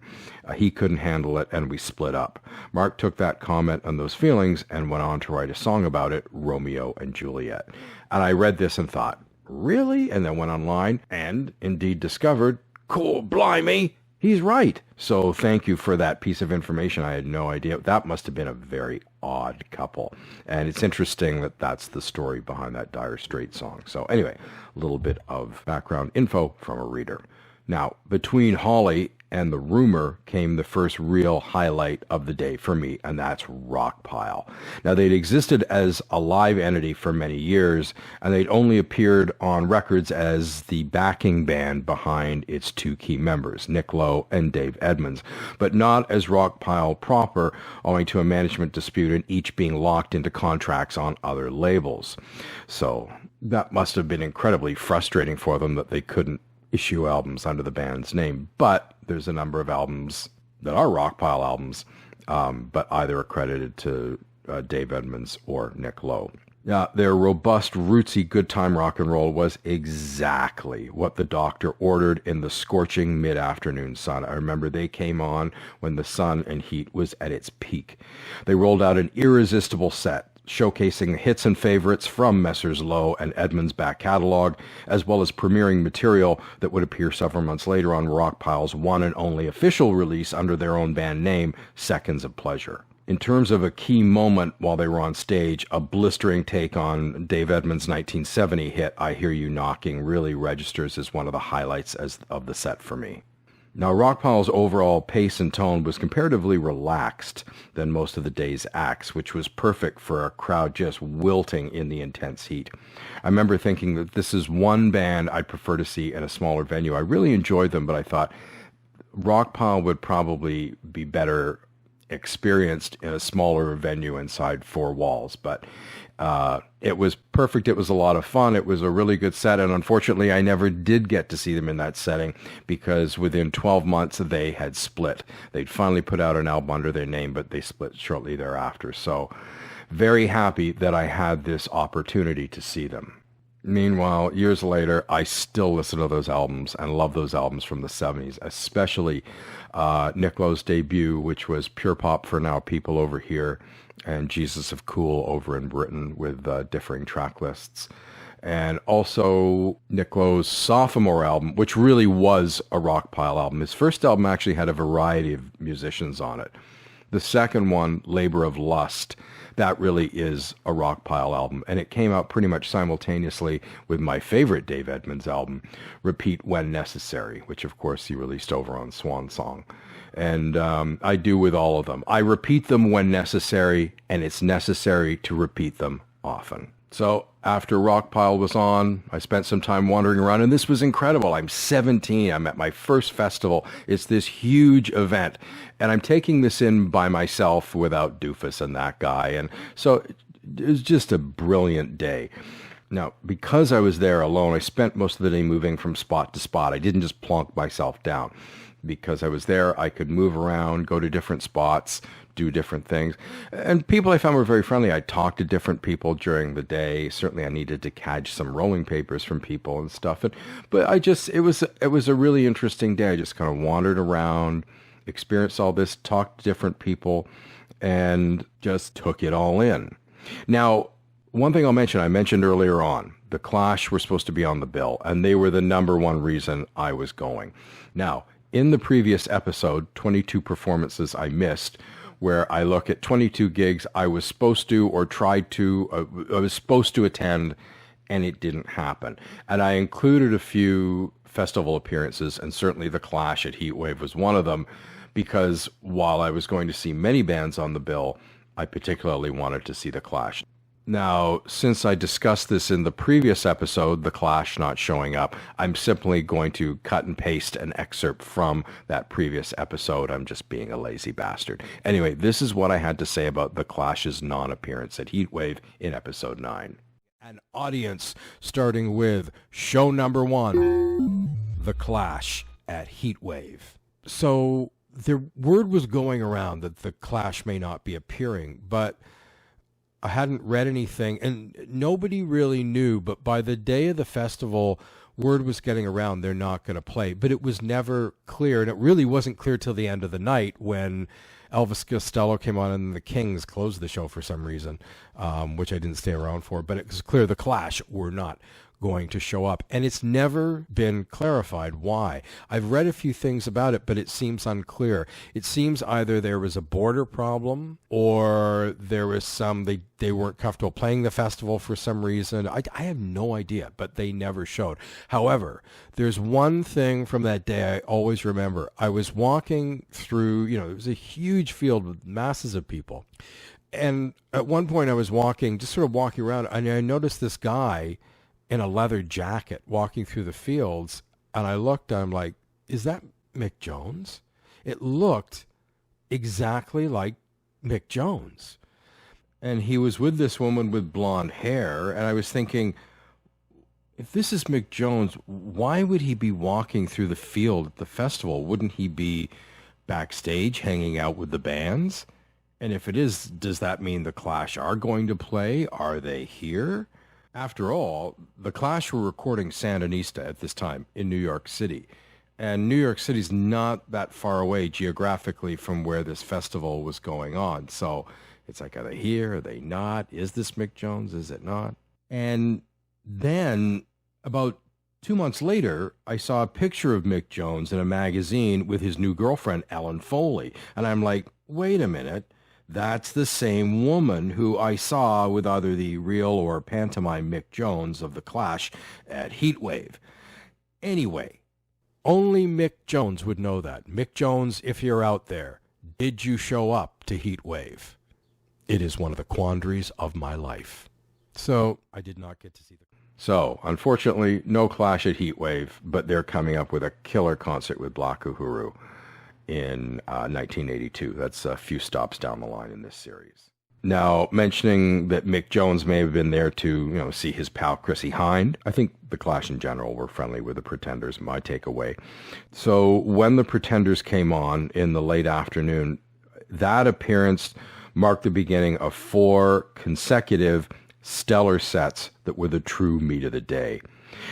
he couldn't handle it, and we split up. Mark took that comment and those feelings and went on to write a song about it, Romeo and Juliet. And I read this and thought, really? And then went online and indeed discovered, cool, blimey, he's right. So thank you for that piece of information. I had no idea. That must have been a very odd couple. And it's interesting that that's the story behind that Dire Straits song. So anyway, a little bit of background info from a reader. Now, between Holly and The Rumor came the first real highlight of the day for me, and that's Rockpile. Now, they'd existed as a live entity for many years, and they'd only appeared on records as the backing band behind its two key members, Nick Lowe and Dave Edmunds, but not as Rockpile proper, owing to a management dispute and each being locked into contracts on other labels. So that must have been incredibly frustrating for them that they couldn't issue albums under the band's name, but there's a number of albums that are Rockpile albums, but either accredited to Dave Edmunds or Nick Lowe. Their robust, rootsy, good time rock and roll was exactly what the doctor ordered in the scorching mid-afternoon sun. I remember they came on when the sun and heat was at its peak. They rolled out an irresistible set, showcasing hits and favorites from Messrs. Lowe and Edmunds' back catalog, as well as premiering material that would appear several months later on Rockpile's one and only official release under their own band name, Seconds of Pleasure. In terms of a key moment while they were on stage, a blistering take on Dave Edmunds' 1970 hit, I Hear You Knocking, really registers as one of the highlights of the set for me. Now, Rockpile's overall pace and tone was comparatively relaxed than most of the day's acts, which was perfect for a crowd just wilting in the intense heat. I remember thinking that this is one band I'd prefer to see in a smaller venue. I really enjoyed them, but I thought Rockpile would probably be better experienced in a smaller venue inside four walls, but it was perfect. It was a lot of fun. It was a really good set, and unfortunately I never did get to see them in that setting because within 12 months they had split. They'd finally put out an album under their name, but they split shortly thereafter. So very happy that I had this opportunity to see them. Meanwhile, years later, I still listen to those albums and love those albums from the 70s, especially Nick Lowe's debut, which was Pure Pop for Now People over here and Jesus of Cool over in Britain with differing track lists. and also Nick Lowe's sophomore album, which really was a Rockpile album. His first album actually had a variety of musicians on it. The second one, Labor of Lust, that really is a Rockpile album, and it came out pretty much simultaneously with my favorite Dave Edmunds album, Repeat When Necessary, which of course he released over on Swan Song. And I do with all of them. I repeat them when necessary, and it's necessary to repeat them often. So after Rockpile was on, I spent some time wandering around, and this was incredible. I'm 17. I'm at my first festival. It's this huge event, and I'm taking this in by myself without Doofus and that guy. And so it was just a brilliant day. Now, because I was there alone, I spent most of the day moving from spot to spot. I didn't just plonk myself down. Because I was there, I could move around, go to different spots, do different things. And people I found were very friendly. I talked to different people during the day. Certainly I needed to catch some rolling papers from people and stuff. But it was a really interesting day. I just kind of wandered around, experienced all this, talked to different people, and just took it all in. Now, one thing I'll mention, I mentioned earlier on, the Clash were supposed to be on the bill, and they were the number one reason I was going. Now, in the previous episode, 22 performances I missed, where I look at 22 gigs I was supposed to or tried to, I was supposed to attend, and it didn't happen. And I included a few festival appearances, and certainly the Clash at Heatwave was one of them, because while I was going to see many bands on the bill, I particularly wanted to see the Clash. Now, since I discussed this in the previous episode, the Clash not showing up, I'm simply going to cut and paste an excerpt from that previous episode. I'm just being a lazy bastard. Anyway, this is what I had to say about the Clash's non-appearance at Heatwave in episode 9. An audience starting with show number 1, the Clash at Heatwave. So, the word was going around that the Clash may not be appearing, but I hadn't read anything, and nobody really knew, but by the day of the festival, word was getting around they're not going to play. But it was never clear, and it really wasn't clear till the end of the night when Elvis Costello came on and the Kings closed the show for some reason, which I didn't stay around for. But it was clear the Clash were not going to show up, and it's never been clarified why. I've read a few things about it, but it seems unclear. It seems either there was a border problem or there was they weren't comfortable playing the festival for some reason. I have no idea, but they never showed. However, there's one thing from that day I always remember. I was walking through, it was a huge field with masses of people, and at one point I was just sort of walking around, and I noticed this guy in a leather jacket walking through the fields, and I looked, and I'm like, is that Mick Jones? It looked exactly like Mick Jones. And he was with this woman with blonde hair, and I was thinking, if this is Mick Jones, why would he be walking through the field at the festival? Wouldn't he be backstage hanging out with the bands? And if it is, does that mean the Clash are going to play? Are they here? After all, the Clash were recording Sandinista at this time in New York City. And New York City's not that far away geographically from where this festival was going on. So it's like, are they here? Are they not? Is this Mick Jones? Is it not? And then about 2 months later, I saw a picture of Mick Jones in a magazine with his new girlfriend, Ellen Foley. And I'm like, wait a minute. That's the same woman who I saw with either the real or pantomime Mick Jones of the Clash at Heatwave. Anyway, only Mick Jones would know that. Mick Jones, if you're out there, did you show up to Heatwave? It is one of the quandaries of my life. So, I did not get to see the... So, unfortunately, no Clash at Heatwave, but they're coming up with a killer concert with Black Uhuru in 1982. That's a few stops down the line in this series. Now, mentioning that Mick Jones may have been there to, see his pal Chrissie Hynde, I think the Clash in general were friendly with the Pretenders, my takeaway. So when the Pretenders came on in the late afternoon, that appearance marked the beginning of 4 consecutive stellar sets that were the true meat of the day.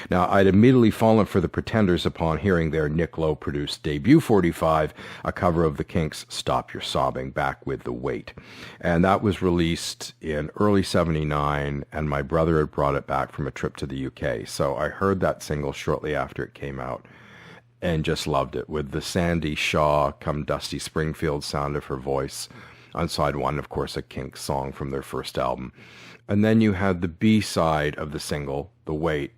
Now, I'd immediately fallen for the Pretenders upon hearing their Nick Lowe-produced debut 45, a cover of the Kinks' Stop Your Sobbing, back with The Weight. And that was released in early 79, and my brother had brought it back from a trip to the UK. So I heard that single shortly after it came out and just loved it, with the Sandy Shaw come Dusty Springfield sound of her voice on side one, of course, a Kinks song from their first album. And then you had the B-side of the single, The Weight,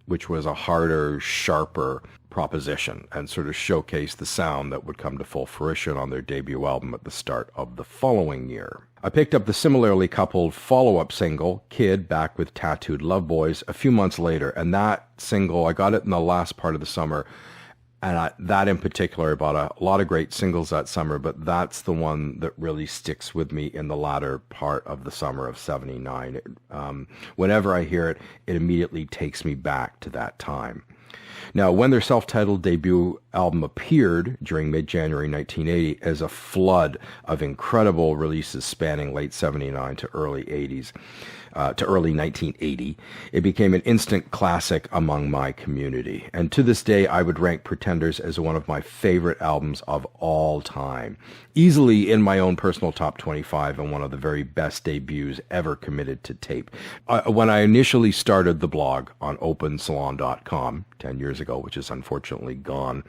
which was a harder, sharper proposition and sort of showcased the sound that would come to full fruition on their debut album at the start of the following year. I picked up the similarly coupled follow-up single, Kid, back with Tattooed Love Boys, a few months later. And that single, I got it in the last part of the summer. And that in particular, I bought a lot of great singles that summer, but that's the one that really sticks with me in the latter part of the summer of 79. Whenever I hear it, it immediately takes me back to that time. Now, when their self-titled debut album appeared during mid-January 1980 as a flood of incredible releases spanning late 79 to early 80s, to early 1980, it became an instant classic among my community. And to this day, I would rank Pretenders as one of my favorite albums of all time. Easily in my own personal top 25 and one of the very best debuts ever committed to tape. When I initially started the blog on opensalon.com 10 years ago, which is unfortunately gone,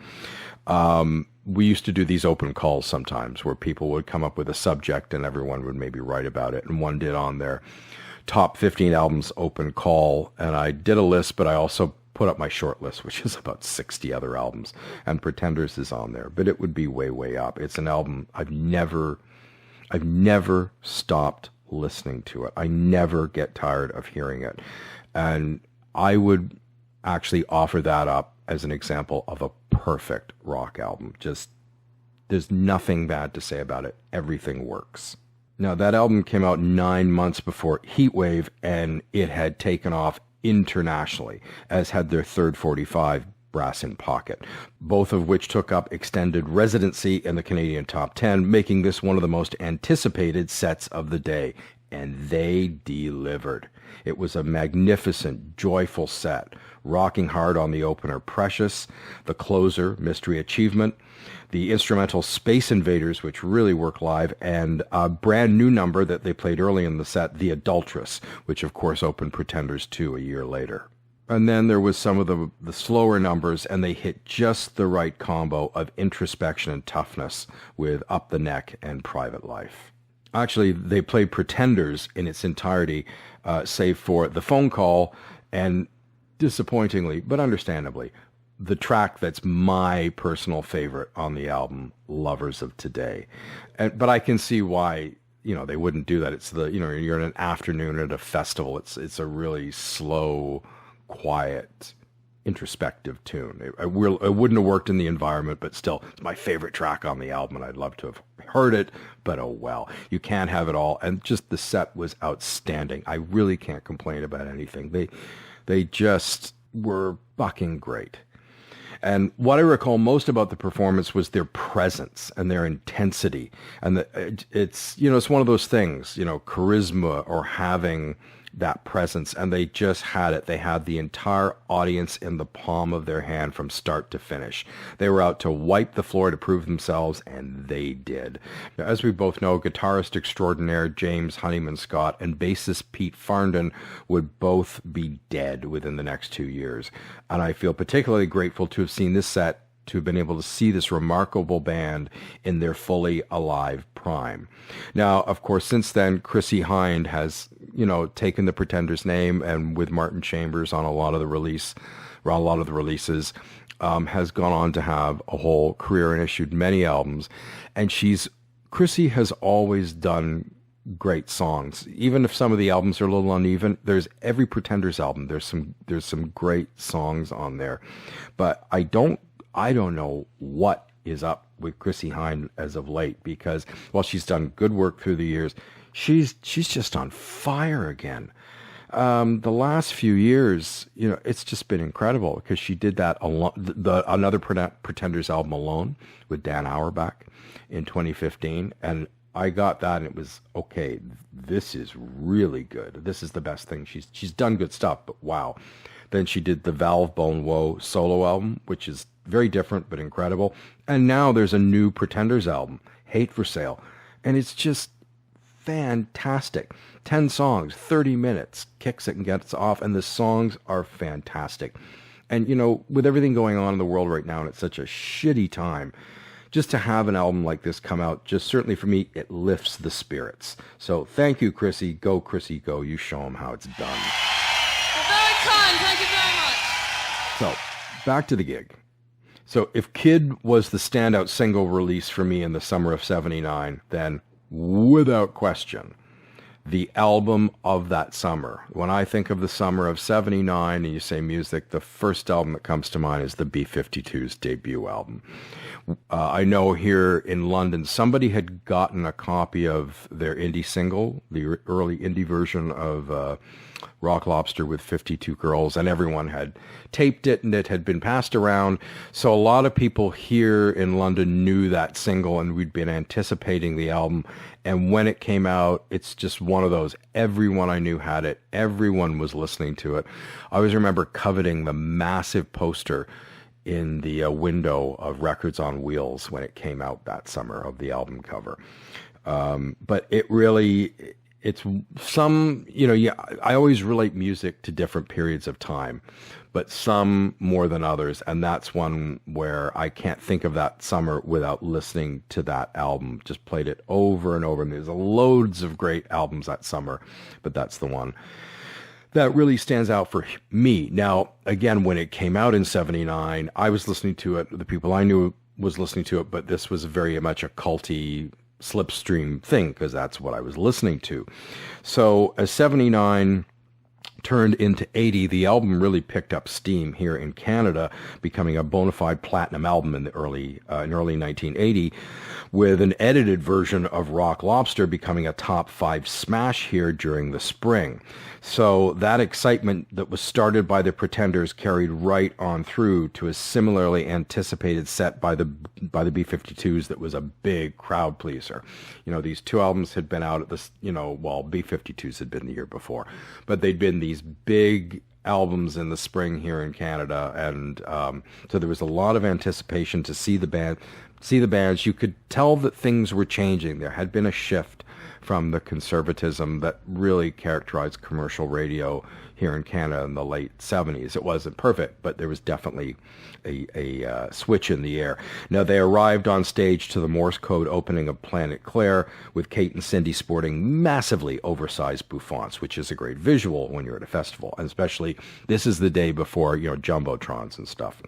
we used to do these open calls sometimes where people would come up with a subject and everyone would maybe write about it. And one did on their top 15 albums open call, and I did a list, but I also put up my short list, which is about 60 other albums, and Pretenders is on there, but it would be way, way up. It's an album I've never stopped listening to it. I never get tired of hearing it, and I would actually offer that up as an example of a perfect rock album. Just, there's nothing bad to say about it. Everything works. Now, that album came out 9 months before Heatwave, and it had taken off internationally, as had their third 45, Brass in Pocket, both of which took up extended residency in the Canadian top 10, making this one of the most anticipated sets of the day. And they delivered. It was a magnificent, joyful set, rocking hard on the opener Precious, the closer Mystery Achievement, the instrumental Space Invaders, which really work live, and a brand new number that they played early in the set, The Adulteress, which of course opened Pretenders 2 a year later. And then there was some of the slower numbers, and they hit just the right combo of introspection and toughness with Up the Neck and Private Life. Actually, they played Pretenders in its entirety, save for the phone call, and disappointingly, but understandably, the track that's my personal favorite on the album, Lovers of Today. But I can see why, they wouldn't do that. It's you're in an afternoon at a festival. It's a really slow, quiet, introspective tune. It wouldn't have worked in the environment, but still, it's my favorite track on the album, and I'd love to have heard it, but oh well. You can't have it all, and just the set was outstanding. I really can't complain about anything. They just were fucking great. And what I recall most about the performance was their presence and their intensity. And it's one of those things, charisma or having that presence. And they just had it. They had the entire audience in the palm of their hand from start to finish. They were out to wipe the floor to prove themselves, and they did. As we both know, guitarist extraordinaire James Honeyman Scott and bassist Pete Farndon would both be dead within the next 2 years. And I feel particularly grateful to have seen this set, to have been able to see this remarkable band in their fully alive prime. Now, of course, since then, Chrissie Hynde has, taken the Pretenders name, and with Martin Chambers on a lot of the releases, has gone on to have a whole career and issued many albums. And Chrissie has always done great songs. Even if some of the albums are a little uneven, there's every Pretenders album, there's some great songs on there. But I don't know what is up with Chrissie Hynde as of late, because while she's done good work through the years, she's just on fire again. The last few years, it's just been incredible, because she did that another Pretenders album Alone with Dan Auerbach in 2015, and I got that and it was, okay, this is really good. This is the best thing. She's done good stuff, but wow. Then she did the Valve Bone Woe solo album, which is very different but incredible. And now there's a new Pretenders album, Hate for Sale. And it's just fantastic. 10 songs, 30 minutes, kicks it and gets off. And the songs are fantastic. And, you know, with everything going on in the world right now, and it's such a shitty time, just to have an album like this come out, just certainly for me, it lifts the spirits. So thank you, Chrissy. Go, Chrissy, go. You show them how it's done. Well, very kind. Thank you very much. So back to the gig. So if Kid was the standout single release for me in the summer of 79, then without question, the album of that summer. When I think of the summer of 79 and you say music, the first album that comes to mind is the B-52s debut album. I know here in London, somebody had gotten a copy of their indie single, the early indie version of Rock Lobster with 52 Girls, and everyone had taped it and it had been passed around. So a lot of people here in London knew that single and we'd been anticipating the album. And when it came out, it's just one of those, everyone I knew had it. Everyone was listening to it. I always remember coveting the massive poster in the window of Records on Wheels when it came out that summer of the album cover. But it really, it's some, you know, yeah, I always relate music to different periods of time, but some more than others. And that's one where I can't think of that summer without listening to that album. Just played it over and over. And there's loads of great albums that summer, but that's the one that really stands out for me. Now, again, when it came out in 79, I was listening to it. The people I knew was listening to it, but this was very much a culty slipstream thing because that's what I was listening to. So as 79 turned into 80, the album really picked up steam here in Canada, becoming a bona fide platinum album in early 1980, with an edited version of Rock Lobster becoming a top 5 smash here during the spring. So that excitement that was started by the Pretenders carried right on through to a similarly anticipated set by the B-52s that was a big crowd pleaser. You know, these two albums had been out at this, you know, well, B-52s had been the year before, but they'd been these big albums in the spring here in Canada, and so there was a lot of anticipation to see the bands. You could tell that things were changing. There had been a shift from the conservatism that really characterized commercial radio here in Canada in the late 70s. It wasn't perfect, but there was definitely a switch in the air. Now, they arrived on stage to the Morse code opening of Planet Claire with Kate and Cindy sporting massively oversized bouffants, which is a great visual when you're at a festival, and especially this is the day before, you know, jumbotrons and stuff.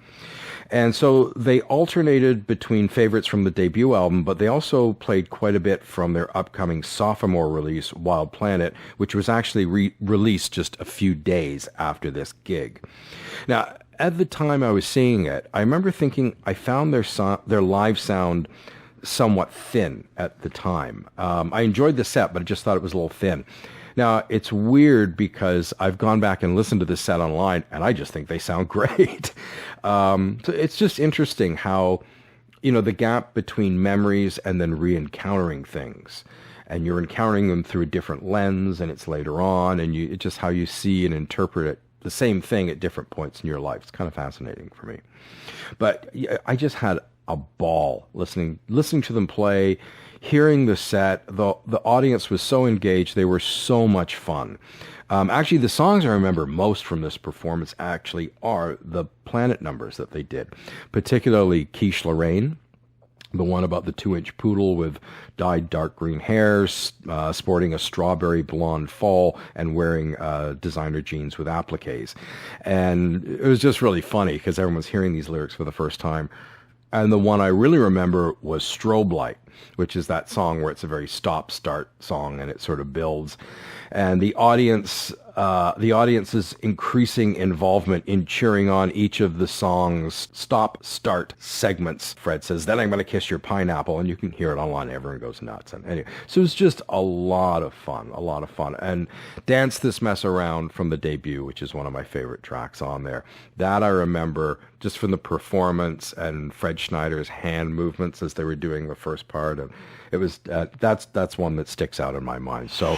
And so they alternated between favorites from the debut album, but they also played quite a bit from their upcoming sophomore release, Wild Planet, which was actually released just a few days after this gig. Now, at the time I was seeing it, I remember thinking I found their live sound somewhat thin at the time. I enjoyed the set, but I just thought it was a little thin. Now, it's weird because I've gone back and listened to this set online, and I just think they sound great. So it's just interesting how, you know, the gap between memories and then re-encountering things. And you're encountering them through a different lens, and it's later on, and it's just how you see and interpret it, the same thing at different points in your life. It's kind of fascinating for me. But I just had a ball listening to them play, hearing the set. The audience was so engaged. They were so much fun. Actually, the songs I remember most from this performance actually are the Planet numbers that they did, particularly Quiche Lorraine, the one about the 2-inch poodle with dyed dark green hair, sporting a strawberry blonde fall and wearing designer jeans with appliques. And it was just really funny because everyone's hearing these lyrics for the first time. And the one I really remember was Strobe Light, which is that song where it's a very stop-start song and it sort of builds. And the audience the audience's increasing involvement in cheering on each of the song's stop-start segments. Fred says, "Then I'm going to kiss your pineapple," and you can hear it online. Everyone goes nuts. And anyway, so it's just a lot of fun. And Dance This Mess Around from the debut, which is one of my favorite tracks on there. That I remember just from the performance and Fred Schneider's hand movements as they were doing the first part. And it was that's one that sticks out in my mind. So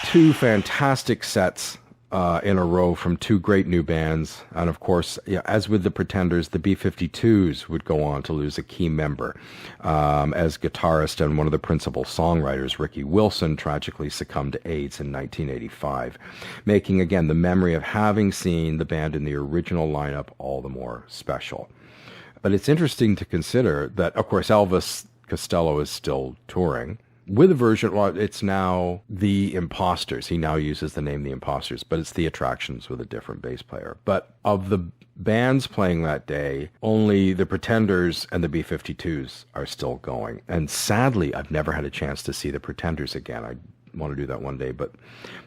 two fantastic sets in a row from two great new bands. And of course, as with the Pretenders, the B-52s would go on to lose a key member as guitarist and one of the principal songwriters, Ricky Wilson, tragically succumbed to AIDS in 1985, making, again, the memory of having seen the band in the original lineup all the more special. But it's interesting to consider that, of course, Elvis Costello is still touring. With a version, well, it's now the Imposters. He now uses the name the Imposters, but it's the Attractions with a different bass player. But of the bands playing that day, only the Pretenders and the B-52s are still going. And sadly, I've never had a chance to see the Pretenders again. I want to do that one day, but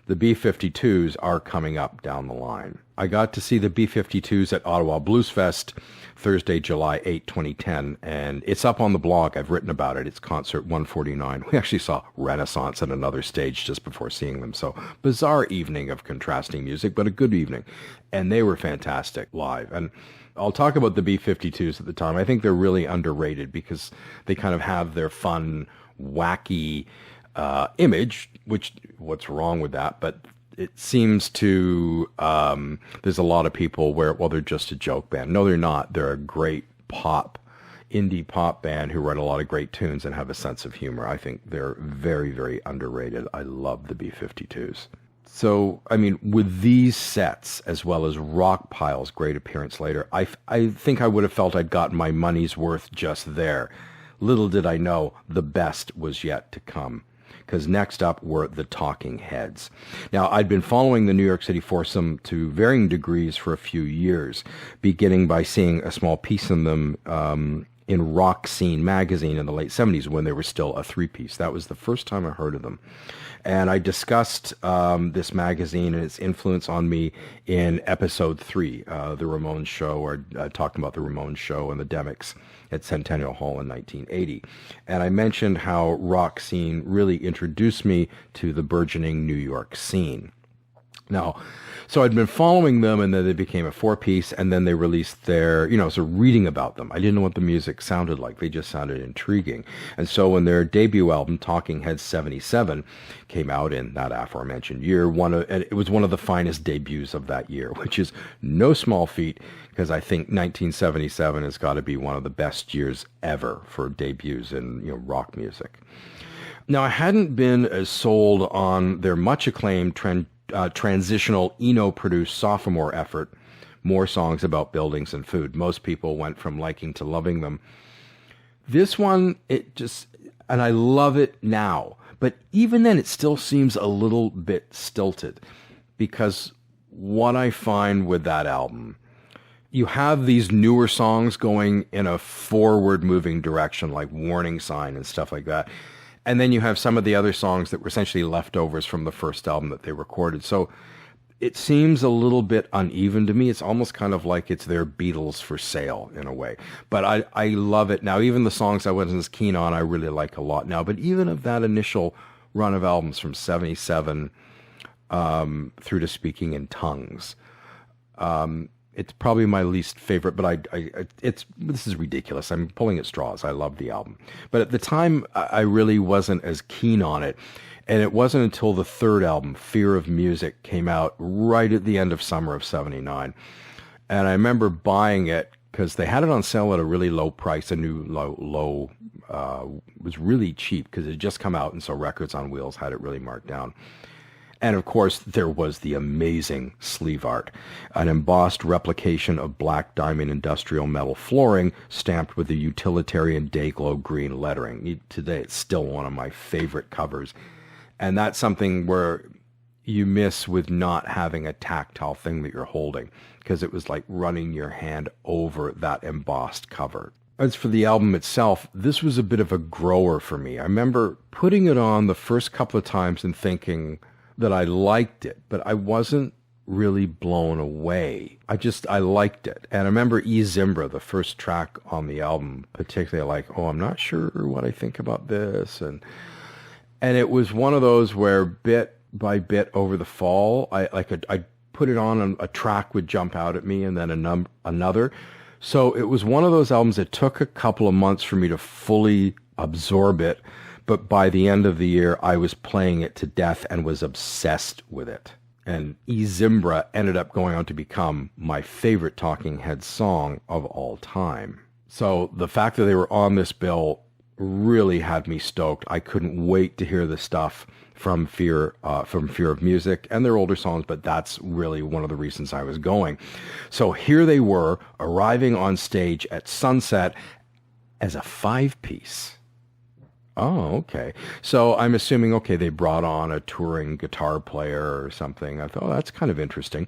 the B-52s are coming up down the line. I got to see the B-52s at Ottawa Blues Fest Thursday, July 8, 2010, and it's up on the blog. I've written about it. It's concert 149. We actually saw Renaissance at another stage just before seeing them. So bizarre evening of contrasting music, but a good evening. And they were fantastic live. And I'll talk about the B-52s at the time. I think they're really underrated because they kind of have their fun, wacky image, which what's wrong with that? But it seems to, there's a lot of people where, well, they're just a joke band. No, they're not. They're a great indie pop band who write a lot of great tunes and have a sense of humor. I think they're very, very underrated. I love the B-52s. So, I mean, with these sets, as well as Rockpile's great appearance later, I think I would have felt I'd gotten my money's worth just there. Little did I know the best was yet to come, because next up were the Talking Heads. Now, I'd been following the New York City foursome to varying degrees for a few years, beginning by seeing a small piece in them in Rock Scene magazine in the late 70s when they were still a three-piece. That was the first time I heard of them. And I discussed this magazine and its influence on me in episode 3, the Ramones show, or talking about the Ramones show and the Demics at Centennial Hall in 1980. And I mentioned how Rock Scene really introduced me to the burgeoning New York scene. Now, so I'd been following them, and then they became a four-piece, and then they released their, so reading about them. I didn't know what the music sounded like. They just sounded intriguing. And so when their debut album, Talking Heads 77, came out in that aforementioned year, and it was one of the finest debuts of that year, which is no small feat, because I think 1977 has got to be one of the best years ever for debuts in rock music. Now, I hadn't been as sold on their much-acclaimed transitional Eno-produced sophomore effort, More Songs About Buildings and Food. Most people went from liking to loving them. This one, and I love it now, but even then it still seems a little bit stilted, because what I find with that album, you have these newer songs going in a forward-moving direction, like Warning Sign and stuff like that. And then you have some of the other songs that were essentially leftovers from the first album that they recorded. So it seems a little bit uneven to me. It's almost kind of like it's their Beatles for sale in a way. But I love it now. Even the songs I wasn't as keen on, I really like a lot now. But even of that initial run of albums from 77 through to Speaking in Tongues, it's probably my least favorite, but this is ridiculous. I'm pulling at straws. I love the album. But at the time, I really wasn't as keen on it. And it wasn't until the third album, Fear of Music, came out right at the end of summer of 79. And I remember buying it because they had it on sale at a really low price. A new low was really cheap because it had just come out, and so Records on Wheels had it really marked down. And of course, there was the amazing sleeve art, an embossed replication of black diamond industrial metal flooring stamped with the utilitarian day-glow green lettering. Today, it's still one of my favorite covers. And that's something where you miss with not having a tactile thing that you're holding, because it was like running your hand over that embossed cover. As for the album itself, this was a bit of a grower for me. I remember putting it on the first couple of times and thinking that I liked it, but I wasn't really blown away. I liked it. And I remember Zimbra, the first track on the album, particularly like, I'm not sure what I think about this. And it was one of those where bit by bit over the fall, I put it on and a track would jump out at me and then another. So it was one of those albums that took a couple of months for me to fully absorb it. But by the end of the year, I was playing it to death and was obsessed with it. And Zimbra ended up going on to become my favorite Talking Heads song of all time. So the fact that they were on this bill really had me stoked. I couldn't wait to hear the stuff from Fear of Music and their older songs, but that's really one of the reasons I was going. So here they were, arriving on stage at sunset as a 5-piece. Oh, okay. So I'm assuming, they brought on a touring guitar player or something. I thought, that's kind of interesting.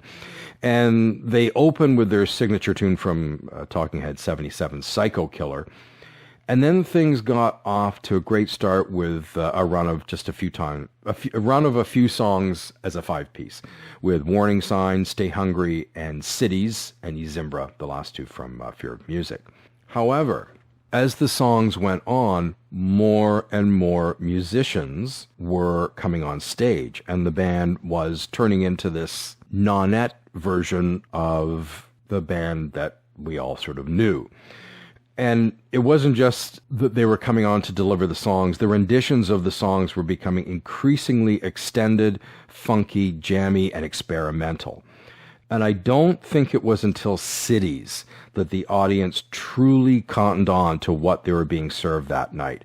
And they open with their signature tune from Talking Heads 77, Psycho Killer. And then things got off to a great start with a run of just a few songs as a 5-piece, with Warning Signs, Stay Hungry, and Cities, and Zimbra, the last two from Fear of Music. However, as the songs went on, more and more musicians were coming on stage, and the band was turning into this nonette version of the band that we all sort of knew. And it wasn't just that they were coming on to deliver the songs. The renditions of the songs were becoming increasingly extended, funky, jammy, and experimental. And I don't think it was until Cities that the audience truly cottoned on to what they were being served that night.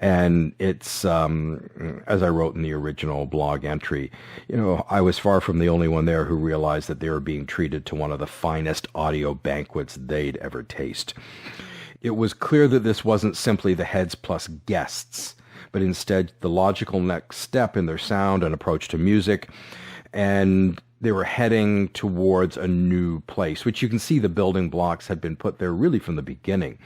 And it's, as I wrote in the original blog entry, I was far from the only one there who realized that they were being treated to one of the finest audio banquets they'd ever taste. It was clear that this wasn't simply the Heads plus guests, but instead the logical next step in their sound and approach to music. And they were heading towards a new place, which you can see the building blocks had been put there really from the beginning.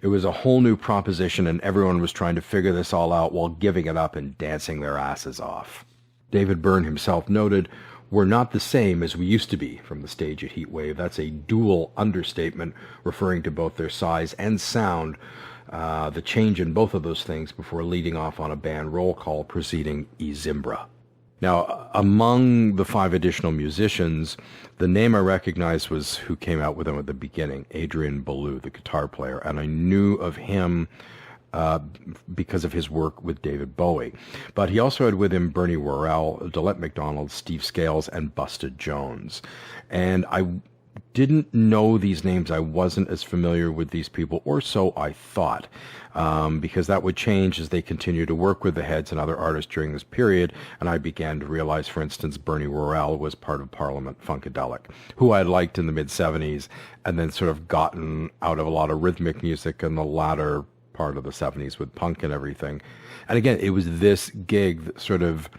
It was a whole new proposition, and everyone was trying to figure this all out while giving it up and dancing their asses off. David Byrne himself noted, "We're not the same as we used to be," from the stage at Heatwave. That's a dual understatement referring to both their size and sound, the change in both of those things before leading off on a band roll call preceding Zimbra. Now, among the 5 additional musicians, the name I recognized was who came out with them at the beginning, Adrian Belew, the guitar player, and I knew of him because of his work with David Bowie. But he also had with him Bernie Worrell, Delette McDonald, Steve Scales, and Busted Jones. And I didn't know these names. I wasn't as familiar with these people, or so I thought, because that would change as they continued to work with the Heads and other artists during this period, and I began to realize, for instance, Bernie Worrell was part of Parliament Funkadelic, who I liked in the mid-'70s, and then sort of gotten out of a lot of rhythmic music in the latter part of the 70s with punk and everything. And again, it was this gig that sort of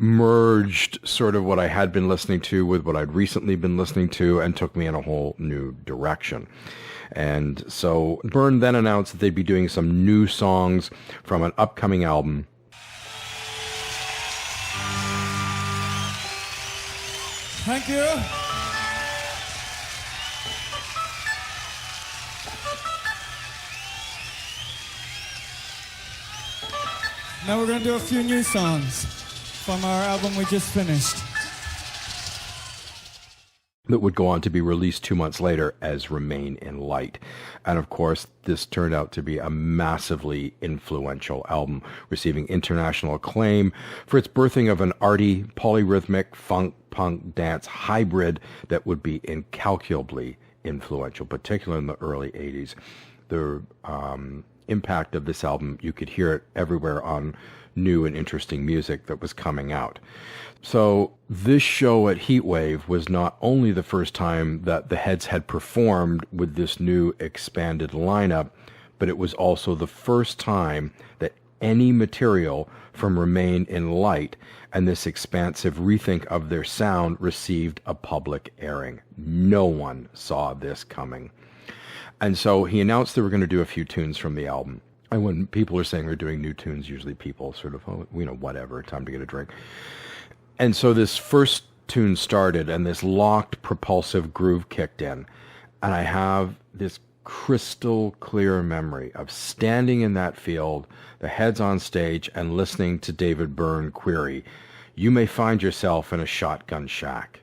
merged sort of what I had been listening to with what I'd recently been listening to and took me in a whole new direction. And so Byrne then announced that they'd be doing some new songs from an upcoming album. Thank you. Now we're going to do a few new songs from our album we just finished, that would go on to be released 2 months later as Remain in Light. And of course, this turned out to be a massively influential album, receiving international acclaim for its birthing of an arty, polyrhythmic, funk, punk, dance hybrid that would be incalculably influential, particularly in the early 80s. The impact of this album, you could hear it everywhere on new and interesting music that was coming out. So this show at Heatwave was not only the first time that the Heads had performed with this new expanded lineup, but it was also the first time that any material from Remain in Light and this expansive rethink of their sound received a public airing. No one saw this coming. And so he announced they were going to do a few tunes from the album. And when people are saying they're doing new tunes, usually people sort of, oh, whatever, time to get a drink. And so this first tune started, and this locked propulsive groove kicked in. And I have this crystal clear memory of standing in that field, the heads on stage, and listening to David Byrne query, "You may find yourself in a shotgun shack.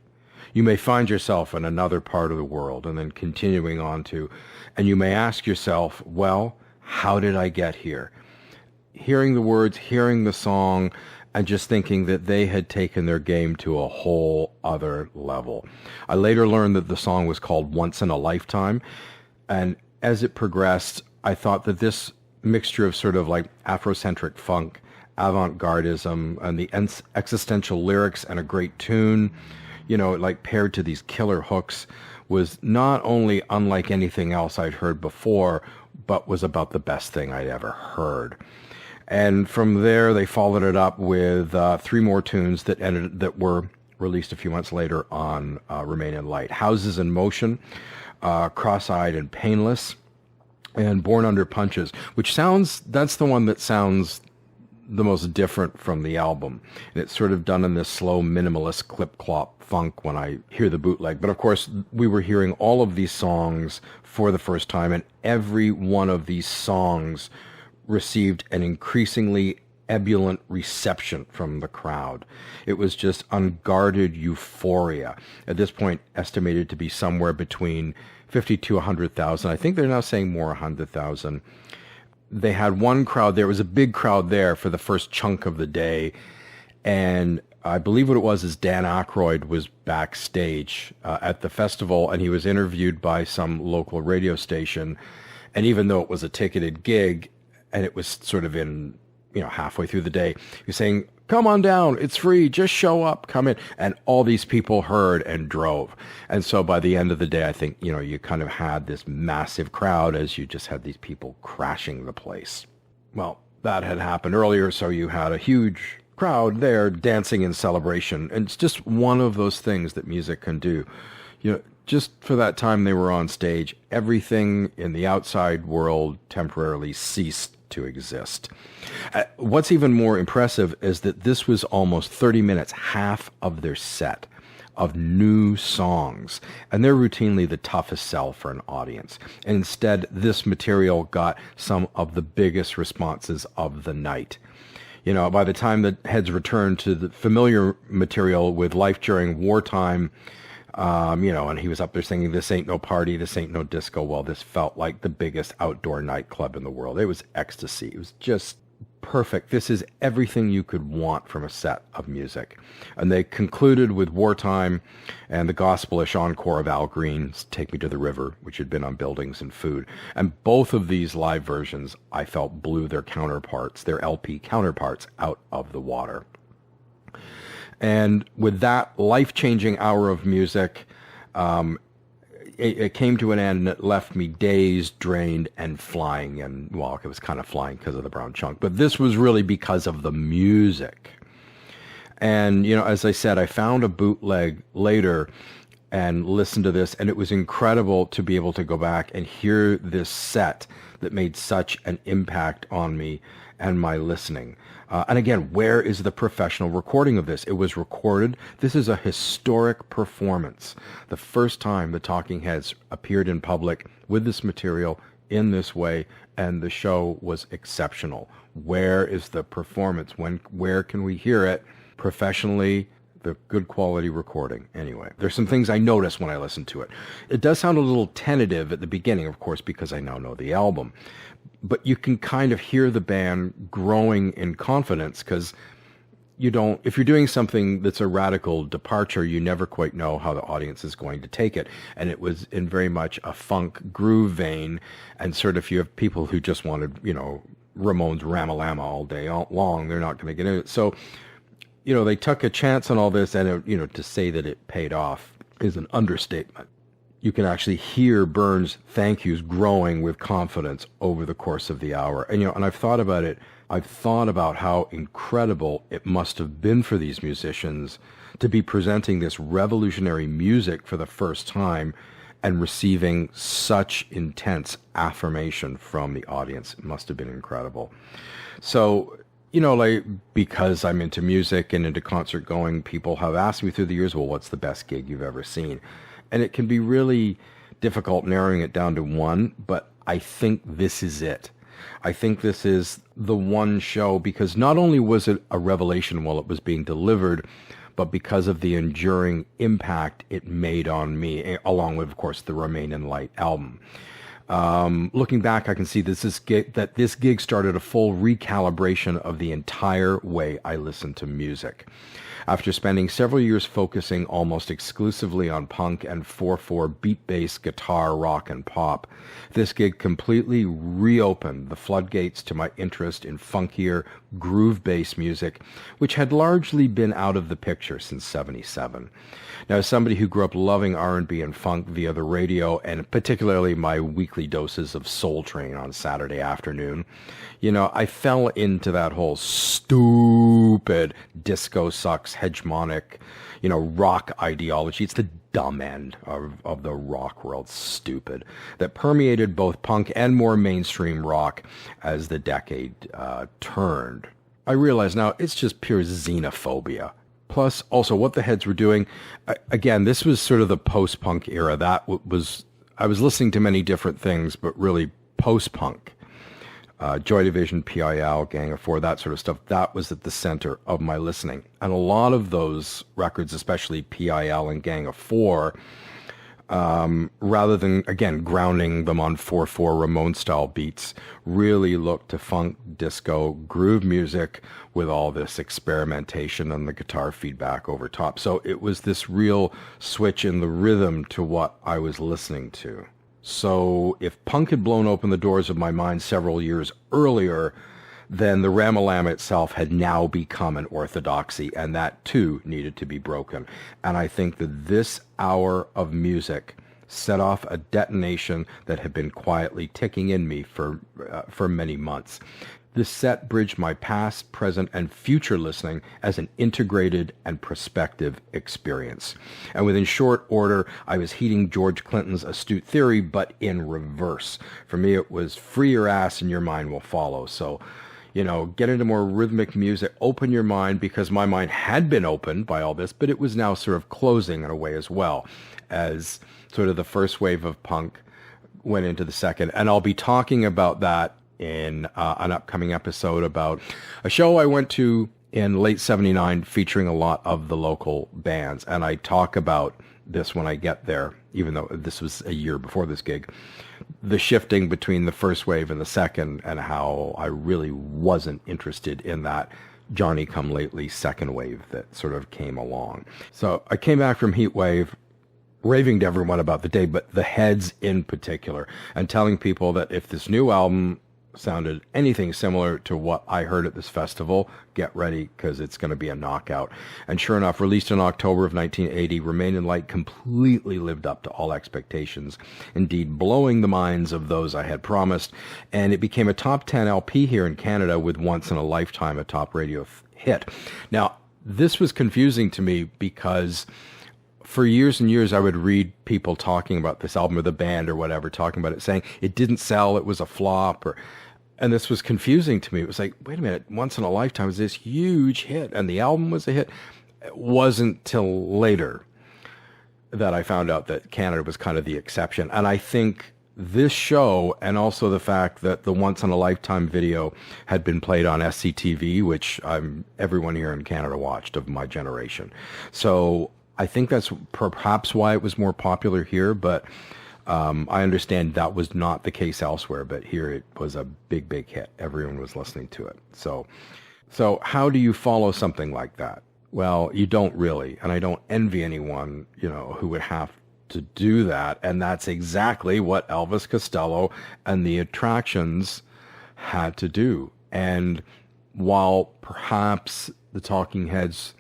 You may find yourself in another part of the world," and then continuing on to, "And you may ask yourself, well, how did I get here?" Hearing the words, hearing the song, and just thinking that they had taken their game to a whole other level. I later learned that the song was called Once in a Lifetime, and as it progressed, I thought that this mixture of sort of like Afrocentric funk, avant-gardism, and the existential lyrics and a great tune, like paired to these killer hooks, was not only unlike anything else I'd heard before, but was about the best thing I'd ever heard. And from there, they followed it up with 3 more tunes that were released a few months later on Remain in Light: Houses in Motion, Cross-Eyed and Painless, and Born Under Punches, that's the one that sounds the most different from the album. And it's sort of done in this slow, minimalist clip-clop funk when I hear the bootleg. But of course, we were hearing all of these songs for the first time, and every one of these songs received an increasingly ebullient reception from the crowd. It was just unguarded euphoria. At this point, estimated to be somewhere between 50 to 100,000. I think they're now saying more 100,000. They had one crowd there. It was a big crowd there for the first chunk of the day. And I believe what it was is Dan Aykroyd was backstage at the festival, and he was interviewed by some local radio station. And even though it was a ticketed gig, and it was sort of in, halfway through the day, he was saying, "Come on down, it's free, just show up, come in." And all these people heard and drove. And so by the end of the day, I think, you kind of had this massive crowd as you just had these people crashing the place. Well, that had happened earlier, so you had a huge crowd there dancing in celebration. And it's just one of those things that music can do. Just for that time they were on stage, everything in the outside world temporarily ceased to exist. What's even more impressive is that this was almost 30 minutes, half of their set of new songs, and they're routinely the toughest sell for an audience. And instead, this material got some of the biggest responses of the night. By the time the Heads returned to the familiar material with Life During Wartime, and he was up there singing, "This ain't no party, this ain't no disco." Well, this felt like the biggest outdoor nightclub in the world. It was ecstasy. It was just perfect. This is everything you could want from a set of music. And they concluded with Wartime and the gospelish encore of Al Green's "Take Me to the River," which had been on Buildings and Food. And both of these live versions, I felt, blew their LP counterparts, out of the water. And with that life-changing hour of music, it came to an end, and it left me dazed, drained, and flying. And, well, it was kind of flying because of the brown chunk, but this was really because of the music. And, as I said, I found a bootleg later and listened to this, and it was incredible to be able to go back and hear this set that made such an impact on me and my listening. And again, where is the professional recording of this? It was recorded. This is a historic performance. The first time the Talking Heads appeared in public with this material in this way, and the show was exceptional. Where is the performance? Where can we hear it professionally? The good quality recording. Anyway, there's some things I noticed when I listened to it. It does sound a little tentative at the beginning, of course, because I now know the album. But you can kind of hear the band growing in confidence, because if you're doing something that's a radical departure, you never quite know how the audience is going to take it. And it was in very much a funk groove vein. And sort of, if you have people who just wanted, Ramones Ramalama all day long, they're not going to get into it. So, they took a chance on all this, and, to say that it paid off is an understatement. You can actually hear Byrne's thank yous growing with confidence over the course of the hour. And, and I've thought about it. I've thought about how incredible it must have been for these musicians to be presenting this revolutionary music for the first time and receiving such intense affirmation from the audience. It must have been incredible. So, like, because I'm into music and into concert going, people have asked me through the years, well, what's the best gig you've ever seen? And it can be really difficult narrowing it down to one, but I think this is it. I think this is the one show because not only was it a revelation while it was being delivered, but because of the enduring impact it made on me, along with, of course, the Remain in Light album. Looking back, I can see that this gig started a full recalibration of the entire way I listen to music. After spending several years focusing almost exclusively on punk and 4/4 beat-based guitar, rock, and pop, this gig completely reopened the floodgates to my interest in funkier, groove-based music, which had largely been out of the picture since '77. Now, as somebody who grew up loving R&B and funk via the radio, and particularly my weekly doses of Soul Train on Saturday afternoon, I fell into that whole stupid disco sucks hegemonic, rock ideology. It's the dumb end of the rock world, stupid, that permeated both punk and more mainstream rock as the decade turned. I realize now it's just pure xenophobia. Plus, also, what the Heads were doing, again, this was sort of the post-punk era. I was listening to many different things, but really post-punk. Joy Division, PIL, Gang of Four, that sort of stuff, that was at the center of my listening. And a lot of those records, especially PIL and Gang of Four, rather than, again, grounding them on 4/4 Ramon-style beats, really looked to funk, disco, groove music with all this experimentation and the guitar feedback over top. So it was this real switch in the rhythm to what I was listening to. So if punk had blown open the doors of my mind several years earlier, then the Ramalam itself had now become an orthodoxy, and that too needed to be broken. And I think that this hour of music set off a detonation that had been quietly ticking in me for many months. This set bridged my past, present, and future listening as an integrated and prospective experience. And within short order, I was heeding George Clinton's astute theory, but in reverse. For me, it was free your ass and your mind will follow. So, get into more rhythmic music, open your mind, because my mind had been opened by all this, but it was now sort of closing in a way as well, as sort of the first wave of punk went into the second. And I'll be talking about that in an upcoming episode about a show I went to in late '79 featuring a lot of the local bands. And I talk about this when I get there, even though this was a year before this gig, the shifting between the first wave and the second, and how I really wasn't interested in that Johnny-come-lately second wave that sort of came along. So I came back from Heatwave raving to everyone about the day, but the Heads in particular, and telling people that if this new album sounded anything similar to what I heard at this festival, get ready, because it's going to be a knockout. And sure enough, released in October of 1980, Remain in Light completely lived up to all expectations, indeed blowing the minds of those I had promised, and it became a top 10 LP here in Canada with Once in a Lifetime, a top radio hit. Now, this was confusing to me because for years and years, I would read people talking about this album or the band or whatever, talking about it, saying it didn't sell, it was a flop, and this was confusing to me. It was like, wait a minute, Once in a Lifetime was this huge hit, and the album was a hit. It wasn't till later that I found out that Canada was kind of the exception. And I think this show, and also the fact that the Once in a Lifetime video had been played on SCTV, which everyone here in Canada watched of my generation. So I think that's perhaps why it was more popular here, but I understand that was not the case elsewhere, but here it was a big, big hit. Everyone was listening to it. So how do you follow something like that? Well, you don't really, and I don't envy anyone, who would have to do that, and that's exactly what Elvis Costello and the Attractions had to do. And while perhaps the Talking Heads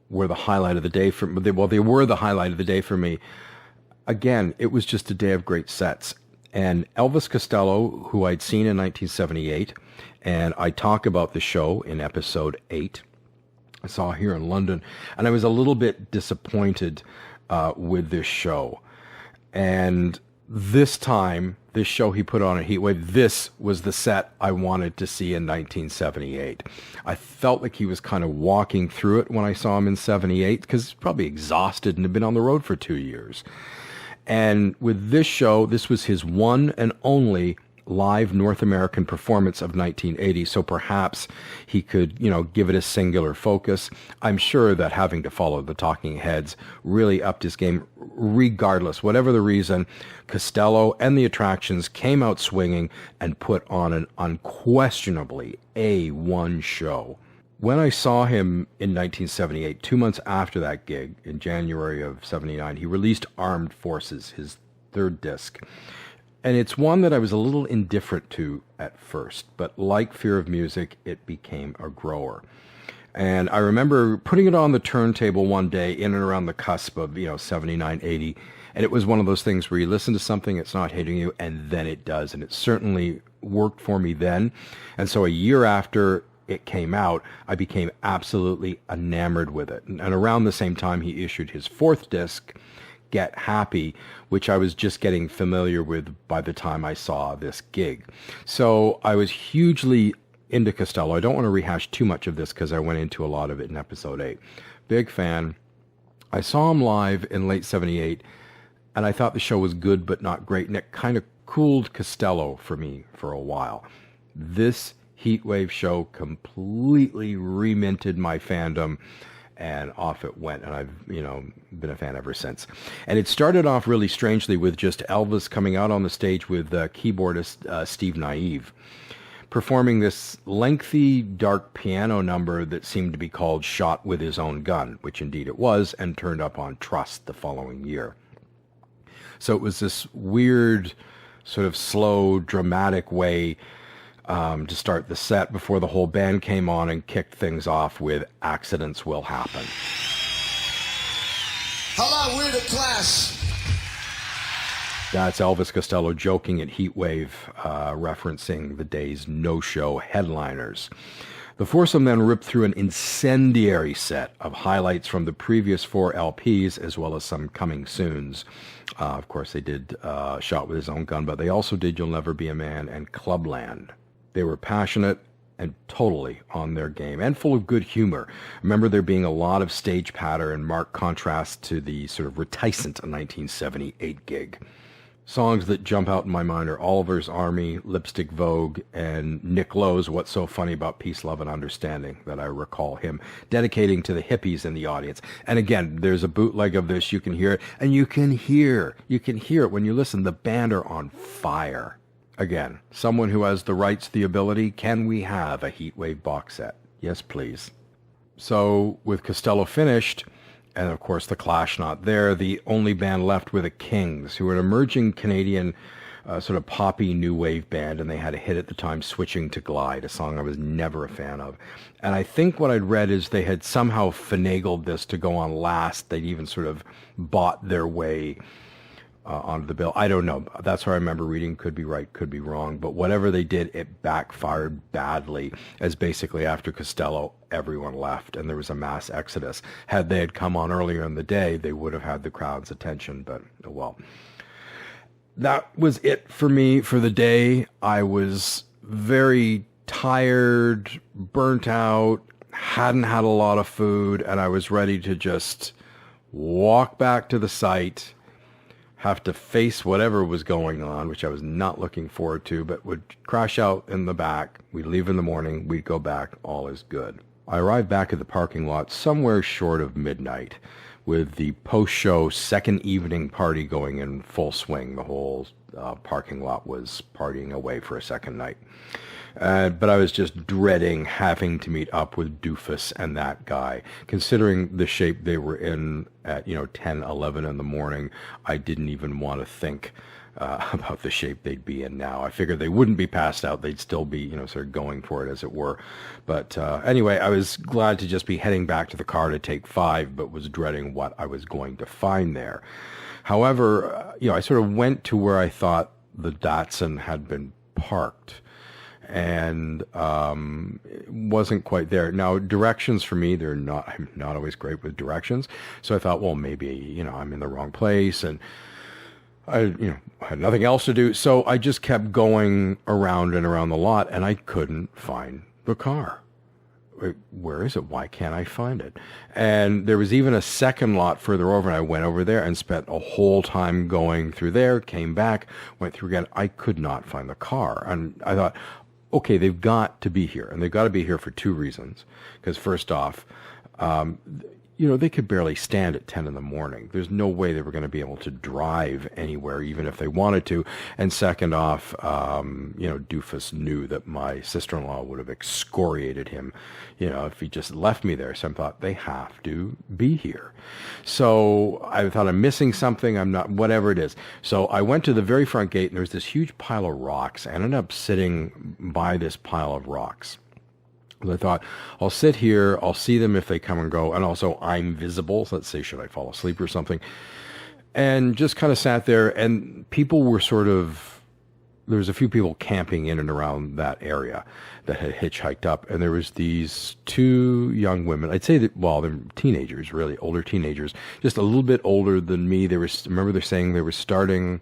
were the highlight of the day for me, they were the highlight of the day for me, again, it was just a day of great sets. And Elvis Costello, who I'd seen in 1978, and I talk about the show in episode 8, I saw here in London, and I was a little bit disappointed with this show. And this time, this show he put on at Heatwave, this was the set I wanted to see in 1978. I felt like he was kind of walking through it when I saw him in 78, because he's probably exhausted and had been on the road for 2 years. And with this show, this was his one and only live North American performance of 1980, so perhaps he could, give it a singular focus. I'm sure that having to follow the Talking Heads really upped his game. Regardless, whatever the reason, Costello and the Attractions came out swinging and put on an unquestionably A1 show. When I saw him in 1978, 2 months after that gig, in January of 79, he released Armed Forces, his third disc. And it's one that I was a little indifferent to at first, but like Fear of Music, it became a grower. And I remember putting it on the turntable one day in and around the cusp of, 79, 80. And it was one of those things where you listen to something, it's not hitting you, and then it does. And it certainly worked for me then. And so a year after it came out, I became absolutely enamored with it. And around the same time, he issued his fourth disc, Get Happy, which I was just getting familiar with by the time I saw this gig. So I was hugely into Costello. I don't want to rehash too much of this because I went into a lot of it in episode 8. Big fan. I saw him live in late 78, and I thought the show was good but not great, and it kind of cooled Costello for me for a while. This Heatwave show completely reminted my fandom, and off it went, and I've, been a fan ever since. And it started off really strangely with just Elvis coming out on the stage with keyboardist Steve Naive, performing this lengthy, dark piano number that seemed to be called Shot with His Own Gun, which indeed it was, and turned up on Trust the following year. So it was this weird, sort of slow, dramatic way to start the set before the whole band came on and kicked things off with Accidents Will Happen. Hello, we're the Clash. That's Elvis Costello joking at Heatwave, referencing the day's no-show headliners. The foursome then ripped through an incendiary set of highlights from the previous 4 LPs, as well as some coming soons. Of course, they did Shot with His Own Gun, but they also did You'll Never Be a Man and Clubland. They were passionate and totally on their game, and full of good humor. Remember there being a lot of stage patter in marked contrast to the sort of reticent 1978 gig. Songs that jump out in my mind are Oliver's Army, Lipstick Vogue, and Nick Lowe's What's So Funny About Peace, Love, and Understanding, that I recall him dedicating to the hippies in the audience. And again, there's a bootleg of this, you can hear it, and you can hear it when you listen. The band are on fire. Again, someone who has the rights, the ability, can we have a Heatwave box set? Yes, please. So, with Costello finished, and of course the Clash not there, the only band left were the Kings, who were an emerging Canadian sort of poppy new wave band, and they had a hit at the time, Switching to Glide, a song I was never a fan of. And I think what I'd read is they had somehow finagled this to go on last. They'd even sort of bought their way onto the bill. I don't know. That's what I remember reading. Could be right, could be wrong. But whatever they did, it backfired badly, as basically after Costello, everyone left and there was a mass exodus. Had they had come on earlier in the day, they would have had the crowd's attention, but oh well. That was it for me for the day. I was very tired, burnt out, hadn't had a lot of food, and I was ready to just walk back to the site, have to face whatever was going on, which I was not looking forward to, but would crash out in the back. We'd leave in the morning. We'd go back. All is good. I arrived back at the parking lot somewhere short of midnight, with the post-show second evening party going in full swing. The whole parking lot was partying away for a second night. But I was just dreading having to meet up with Doofus and that guy. Considering the shape they were in at, 10, 11 in the morning, I didn't even want to think about the shape they'd be in now. I figured they wouldn't be passed out. They'd still be, sort of going for it, as it were. But anyway, I was glad to just be heading back to the car to take 5, but was dreading what I was going to find there. However, I sort of went to where I thought the Datsun had been parked, and it wasn't quite there. Now, directions for me, I'm not always great with directions. So I thought, well, maybe, I'm in the wrong place. And I had nothing else to do, so I just kept going around and around the lot, and I couldn't find the car. Where is it? Why can't I find it? And there was even a second lot further over, and I went over there and spent a whole time going through there, came back, went through again. I could not find the car. And I thought, okay, they've got to be here. And they've got to be here for two reasons. Because first off, they could barely stand at 10 in the morning. There's no way they were going to be able to drive anywhere, even if they wanted to. And second off, Doofus knew that my sister-in-law would have excoriated him, if he just left me there. So I thought, they have to be here. So I thought, I'm missing something. I'm not, whatever it is. So I went to the very front gate, and there was this huge pile of rocks. I ended up sitting by this pile of rocks. I thought, I'll sit here, I'll see them if they come and go, and also I'm visible. So let's say, should I fall asleep or something? And just kind of sat there, and people were there was a few people camping in and around that area that had hitchhiked up, and there was these two young women. I'd say that, they're teenagers, really, older teenagers, just a little bit older than me. Remember they're saying they were starting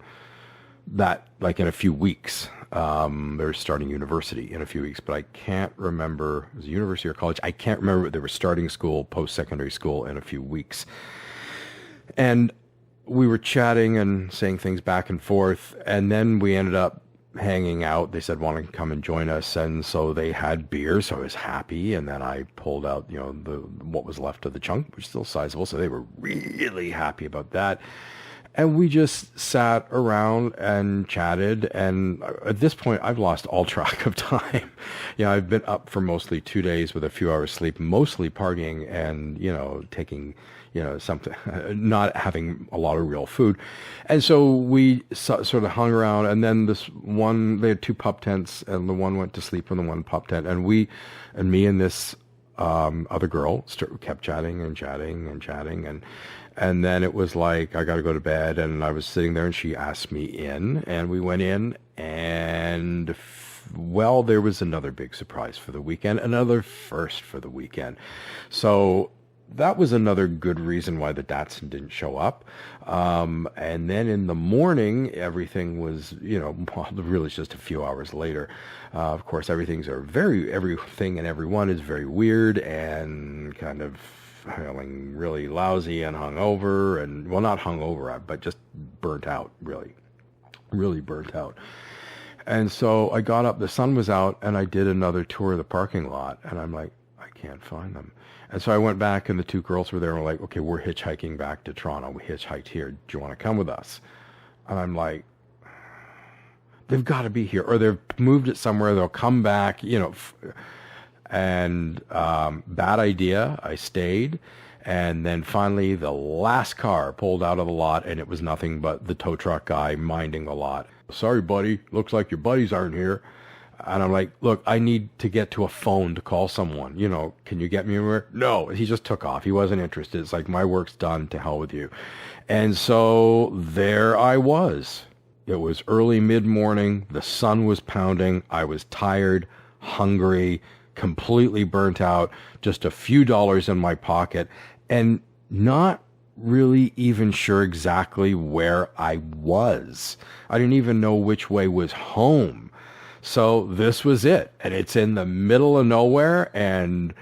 that like in a few weeks. They're starting university in a few weeks, but I can't remember, it was a university or college, I can't remember, but they were starting school, post-secondary school in a few weeks. And we were chatting and saying things back and forth, and then we ended up hanging out. They said, want to come and join us, and so they had beer, so I was happy, and then I pulled out, what was left of the chunk, which is still sizable, so they were really happy about that. And we just sat around and chatted. And at this point, I've lost all track of time. I've been up for mostly 2 days with a few hours sleep, mostly partying and, taking, something, not having a lot of real food. And so we sort of hung around. And then they had two pup tents, and the one went to sleep in the one pup tent. And me and this other girl kept chatting and chatting and chatting. And then it was like, I got to go to bed, and I was sitting there, and she asked me in, and we went in, and there was another big surprise for the weekend, another first for the weekend. So that was another good reason why the Datsun didn't show up. And then in the morning, everything was, really just a few hours later. Of course, everything and everyone is very weird and kind of feeling really lousy and hungover, and not hungover, but just burnt out, really burnt out. And so I got up, the sun was out, and I did another tour of the parking lot, and I'm like, I can't find them. And so I went back, and the two girls were there, and were like, okay, we're hitchhiking back to Toronto. We hitchhiked here. Do you want to come with us? And I'm like, they've got to be here, or they've moved it somewhere. They'll come back, And bad idea. I stayed, and then finally the last car pulled out of the lot, and it was nothing but the tow truck guy minding the lot. Sorry, buddy. Looks like your buddies aren't here. And I'm like, look, I need to get to a phone to call someone. Can you get me anywhere? No, he just took off. He wasn't interested. It's like, my work's done. To hell with you. And so there I was. It was early mid-morning. The sun was pounding. I was tired, hungry, completely burnt out, just a few dollars in my pocket, and not really even sure exactly where I was. I didn't even know which way was home. So this was it. And it's in the middle of nowhere, and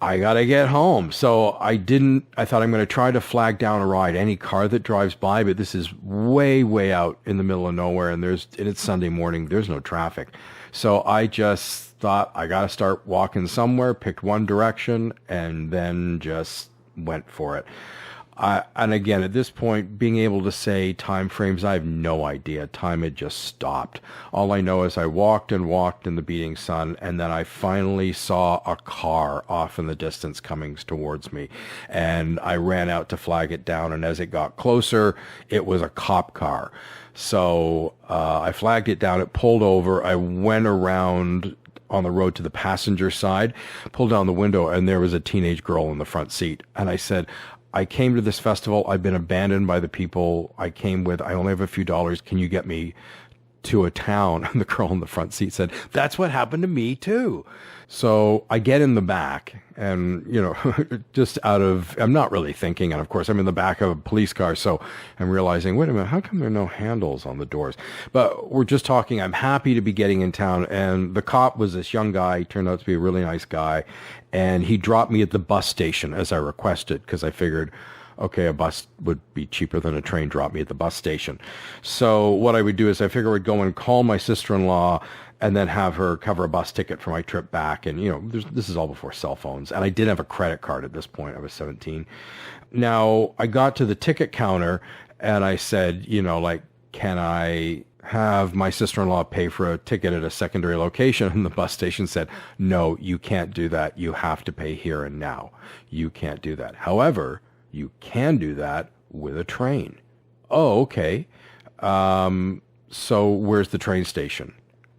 I got to get home. So I thought, I'm going to try to flag down a ride, any car that drives by, but this is way, way out in the middle of nowhere, and it's Sunday morning. There's no traffic. So I just thought, I got to start walking somewhere, picked one direction, and then just went for it. And again, at this point, being able to say time frames, I have no idea. Time had just stopped. All I know is I walked and walked in the beating sun, and then I finally saw a car off in the distance coming towards me. And I ran out to flag it down, and as it got closer, it was a cop car. So I flagged it down, it pulled over, I went around on the road to the passenger side, pulled down the window, and there was a teenage girl in the front seat. And I said, I came to this festival. I've been abandoned by the people I came with. I only have a few dollars. Can you get me to a town. And the girl in the front seat said, that's what happened to me too. So I get in the back and, just I'm not really thinking. And of course I'm in the back of a police car. So I'm realizing, wait a minute, how come there are no handles on the doors? But we're just talking. I'm happy to be getting in town. And the cop was this young guy. He turned out to be a really nice guy. And he dropped me at the bus station as I requested, because I figured, okay, a bus would be cheaper than a train. Drop me at the bus station. So what I would do is I figure I would go and call my sister-in-law and then have her cover a bus ticket for my trip back. And, this is all before cell phones. And I did have a credit card at this point. I was 17. Now, I got to the ticket counter and I said, can I have my sister-in-law pay for a ticket at a secondary location? And the bus station said, no, you can't do that. You have to pay here and now. You can't do that. However, you can do that with a train. Oh, okay. So where's the train station?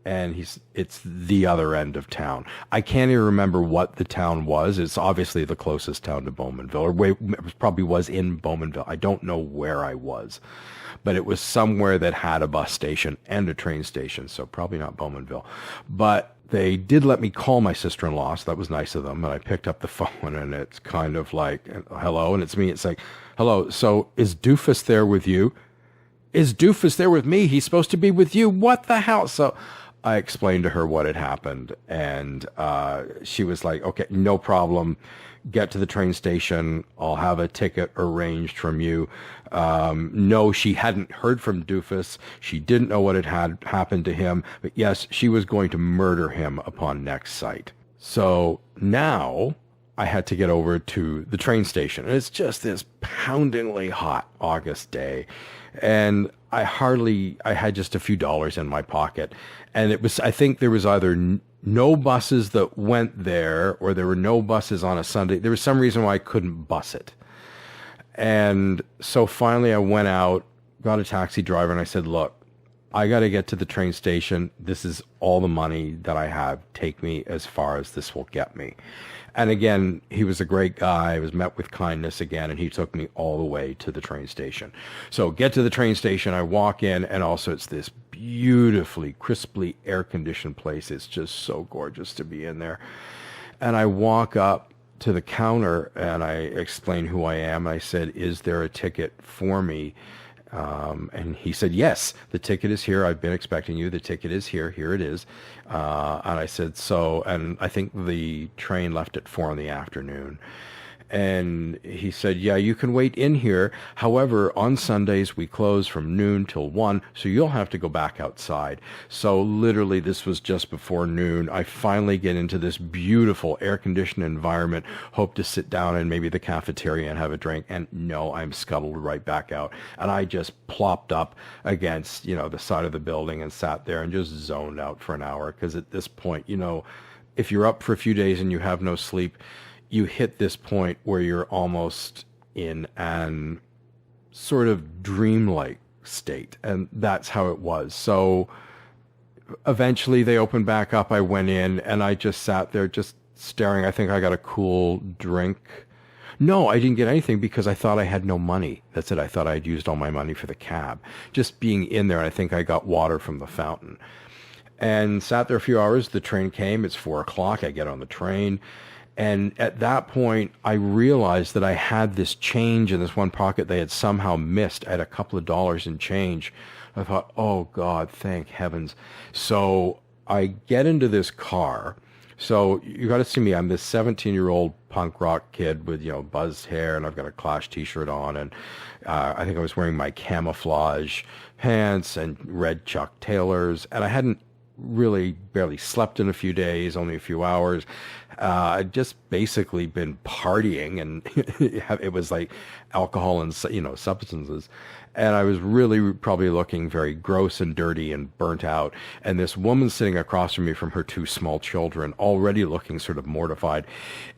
And it's the other end of town. I can't even remember what the town was. It's obviously the closest town to Bowmanville, or it probably was in Bowmanville. I don't know where I was, but it was somewhere that had a bus station and a train station. So probably not Bowmanville, but they did let me call my sister-in-law. So that was nice of them. And I picked up the phone and it's kind of like, hello. And it's me. It's like, hello. So is Doofus there with you? Is Doofus there with me? He's supposed to be with you. What the hell? So I explained to her what had happened, and she was like, okay, no problem. Get to the train station. I'll have a ticket arranged from you. No, she hadn't heard from Doofus. She didn't know what had happened to him, but yes, she was going to murder him upon next sight. So now I had to get over to the train station, and it's just this poundingly hot August day. And I had just a few dollars in my pocket. And I think there was either no buses that went there, or there were no buses on a Sunday. There was some reason why I couldn't bus it. And so finally I went out, got a taxi driver, and I said, look, I got to get to the train station. This is all the money that I have. Take me as far as this will get me. And again, he was a great guy. I was met with kindness again, and he took me all the way to the train station. So get to the train station, I walk in, and also it's this beautifully, crisply air-conditioned place. It's just so gorgeous to be in there. And I walk up to the counter, and I explain who I am. I said, is there a ticket for me? And he said, yes, the ticket is here. I've been expecting you. The ticket is here. Here it is. And I said, and I think the train left at 4 p.m. And he said, yeah, you can wait in here. However, on Sundays, we close from noon till 1, so you'll have to go back outside. So literally, this was just before noon. I finally get into this beautiful air-conditioned environment, hope to sit down in maybe the cafeteria and have a drink. And no, I'm scuttled right back out. And I just plopped up against, the side of the building and sat there and just zoned out for an hour. Because at this point, if you're up for a few days and you have no sleep, you hit this point where you're almost in an sort of dreamlike state. And that's how it was. So eventually they opened back up. I went in and I just sat there just staring. I think I got a cool drink. No, I didn't get anything because I thought I had no money. That's it. I thought I had used all my money for the cab. Just being in there, I think I got water from the fountain. And sat there a few hours. The train came. It's 4 o'clock. I get on the train. And at that point, I realized that I had this change in this one pocket they had somehow missed. I had a couple of dollars in change. I thought, oh, God, thank heavens. So I get into this car. So you got to see me. I'm this 17-year-old punk rock kid with, buzzed hair, and I've got a Clash T-shirt on. And I think I was wearing my camouflage pants and red Chuck Taylors. And I hadn't really barely slept in a few days, only a few hours. I'd just basically been partying, and it was like alcohol and, substances. And I was really probably looking very gross and dirty and burnt out. And this woman sitting across from me from her 2 small children, already looking sort of mortified.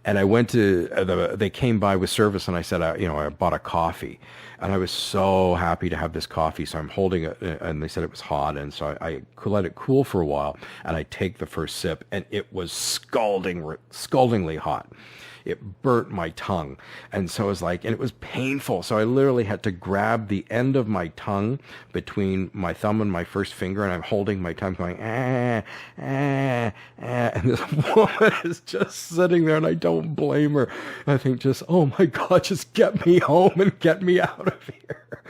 And I went to, they came by with service, and I said, I bought a coffee. And I was so happy to have this coffee. So I'm holding it, and they said it was hot. And so I let it cool for a while, and I take the first sip, and it was scaldingly hot. it burnt my tongue. And so it was like, and it was painful. So I literally had to grab the end of my tongue between my thumb and my first finger, and I'm holding my tongue going, and this woman is just sitting there, and I don't blame her. I think just, oh my God, just get me home and get me out of here.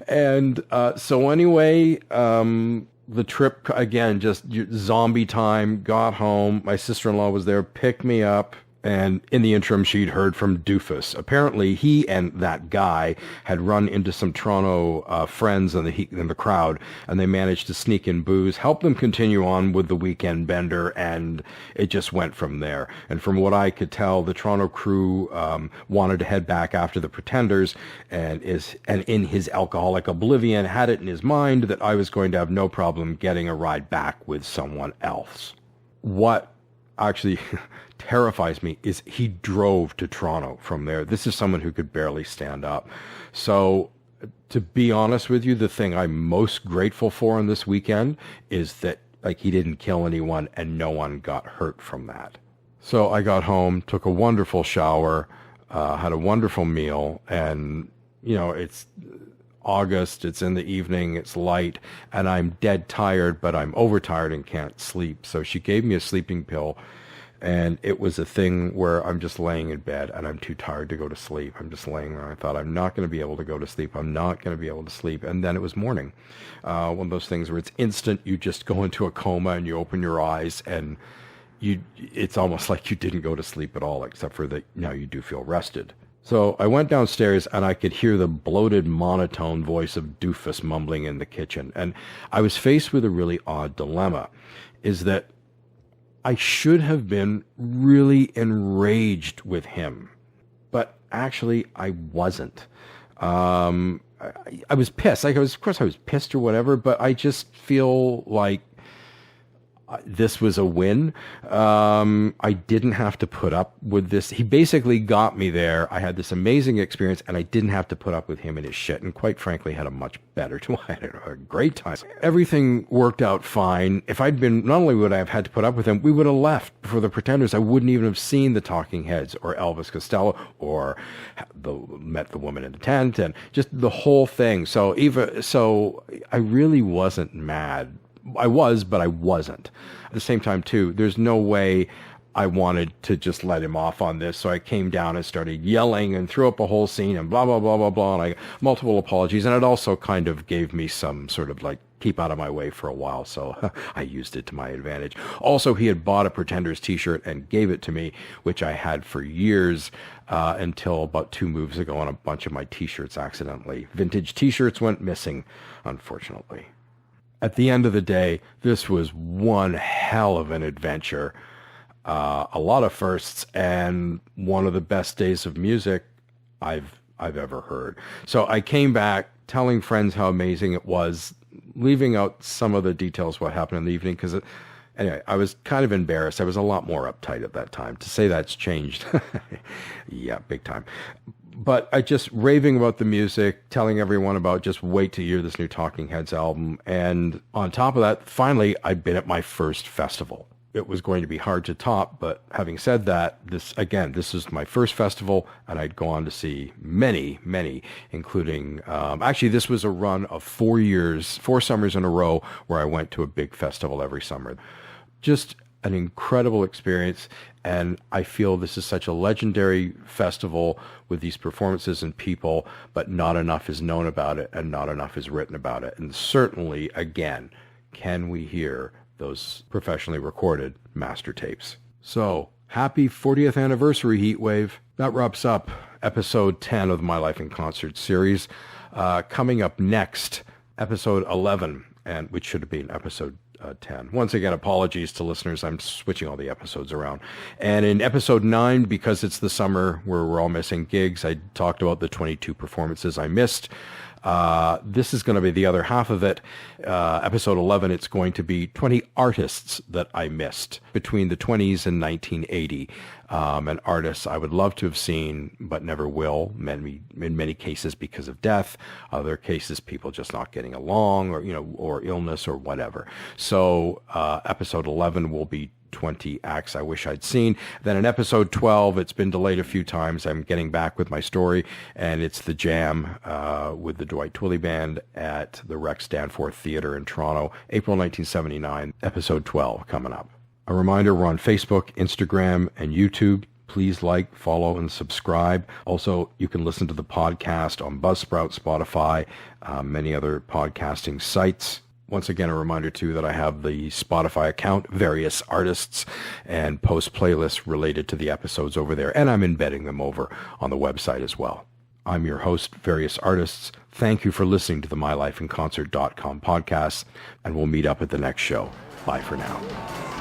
And so anyway, the trip, again, just zombie time, got home. My sister-in-law was there, picked me up. And in the interim, she'd heard from Doofus. Apparently, he and that guy had run into some Toronto friends in the crowd, and they managed to sneak in booze, help them continue on with the weekend bender, and it just went from there. And from what I could tell, the Toronto crew wanted to head back after the Pretenders, and in his alcoholic oblivion, had it in his mind that I was going to have no problem getting a ride back with someone else. What actually terrifies me is he drove to Toronto from there. This is someone who could barely stand up. So to be honest with you, the thing I'm most grateful for on this weekend is that he didn't kill anyone and no one got hurt from that. So I got home, took a wonderful shower, had a wonderful meal, and it's August, it's in the evening, it's light, and I'm dead tired, but I'm overtired and can't sleep. So she gave me a sleeping pill. And it was a thing where I'm just laying in bed and I'm too tired to go to sleep. I'm just laying there. I thought, I'm not going to be able to go to sleep. I'm not going to be able to sleep. And then it was morning. One of those things where it's instant. You just go into a coma and you open your eyes and it's almost like you didn't go to sleep at all, except for that now you do feel rested. So I went downstairs and I could hear the bloated monotone voice of Doofus mumbling in the kitchen. And I was faced with a really odd dilemma, is that I should have been really enraged with him, but actually I wasn't. I was pissed. Of course I was pissed or whatever, but I just feel like this was a win. I didn't have to put up with this. He basically got me there. I had this amazing experience, and I didn't have to put up with him and his shit, and quite frankly, had a much better time. I had a great time. Everything worked out fine. If I'd been, not only would I have had to put up with him, we would have left for the Pretenders. I wouldn't even have seen the Talking Heads or Elvis Costello or met the woman in the tent and just the whole thing. So I really wasn't mad. I was, but I wasn't. At the same time, too, there's no way I wanted to just let him off on this. So I came down and started yelling and threw up a whole scene and blah, blah, blah, blah, blah. And I got multiple apologies. And it also kind of gave me some sort of keep out of my way for a while. So I used it to my advantage. Also, he had bought a Pretenders t-shirt and gave it to me, which I had for years until about 2 moves ago, and a bunch of my t-shirts accidentally. Vintage t-shirts went missing, unfortunately. At the end of the day, this was one hell of an adventure. A lot of firsts and one of the best days of music I've ever heard. So I came back telling friends how amazing it was, leaving out some of the details what happened in the evening because anyway, I was kind of embarrassed. I was a lot more uptight at that time. To say that's changed, yeah, big time. But I just raving about the music, telling everyone about just wait to hear this new Talking Heads album. And on top of that, finally, I'd been at my first festival. It was going to be hard to top, but having said that, this is my first festival, and I'd go on to see many, including, actually, this was a run of 4 summers in a row where I went to a big festival every summer. Just an incredible experience, and I feel this is such a legendary festival with these performances and people, but not enough is known about it and not enough is written about it. And certainly, again, can we hear those professionally recorded master tapes? So, happy 40th anniversary, Heatwave. That wraps up episode 10 of the My Life in Concert series. Coming up next, episode 11, and which should have been episode 10. Once again, apologies to listeners. I'm switching all the episodes around. And in episode 9, because it's the summer where we're all missing gigs, I talked about the 22 performances I missed. This is going to be the other half of it. Episode 11, it's going to be 20 artists that I missed between the 20s and 1980. And artists I would love to have seen, but never will, in many cases because of death, other cases people just not getting along or illness or whatever. So episode 11 will be 20 acts I wish I'd seen. Then in episode 12, it's been delayed a few times. I'm getting back with my story, and it's the jam with the Dwight Twilley Band at the Rex Danforth Theatre in Toronto, April 1979, episode 12 coming up. A reminder, we're on Facebook, Instagram, and YouTube. Please like, follow, and subscribe. Also, you can listen to the podcast on Buzzsprout, Spotify, many other podcasting sites. Once again, a reminder, too, that I have the Spotify account, Various Artists, and post playlists related to the episodes over there, and I'm embedding them over on the website as well. I'm your host, Various Artists. Thank you for listening to the MyLifeInConcert.com podcast, and we'll meet up at the next show. Bye for now.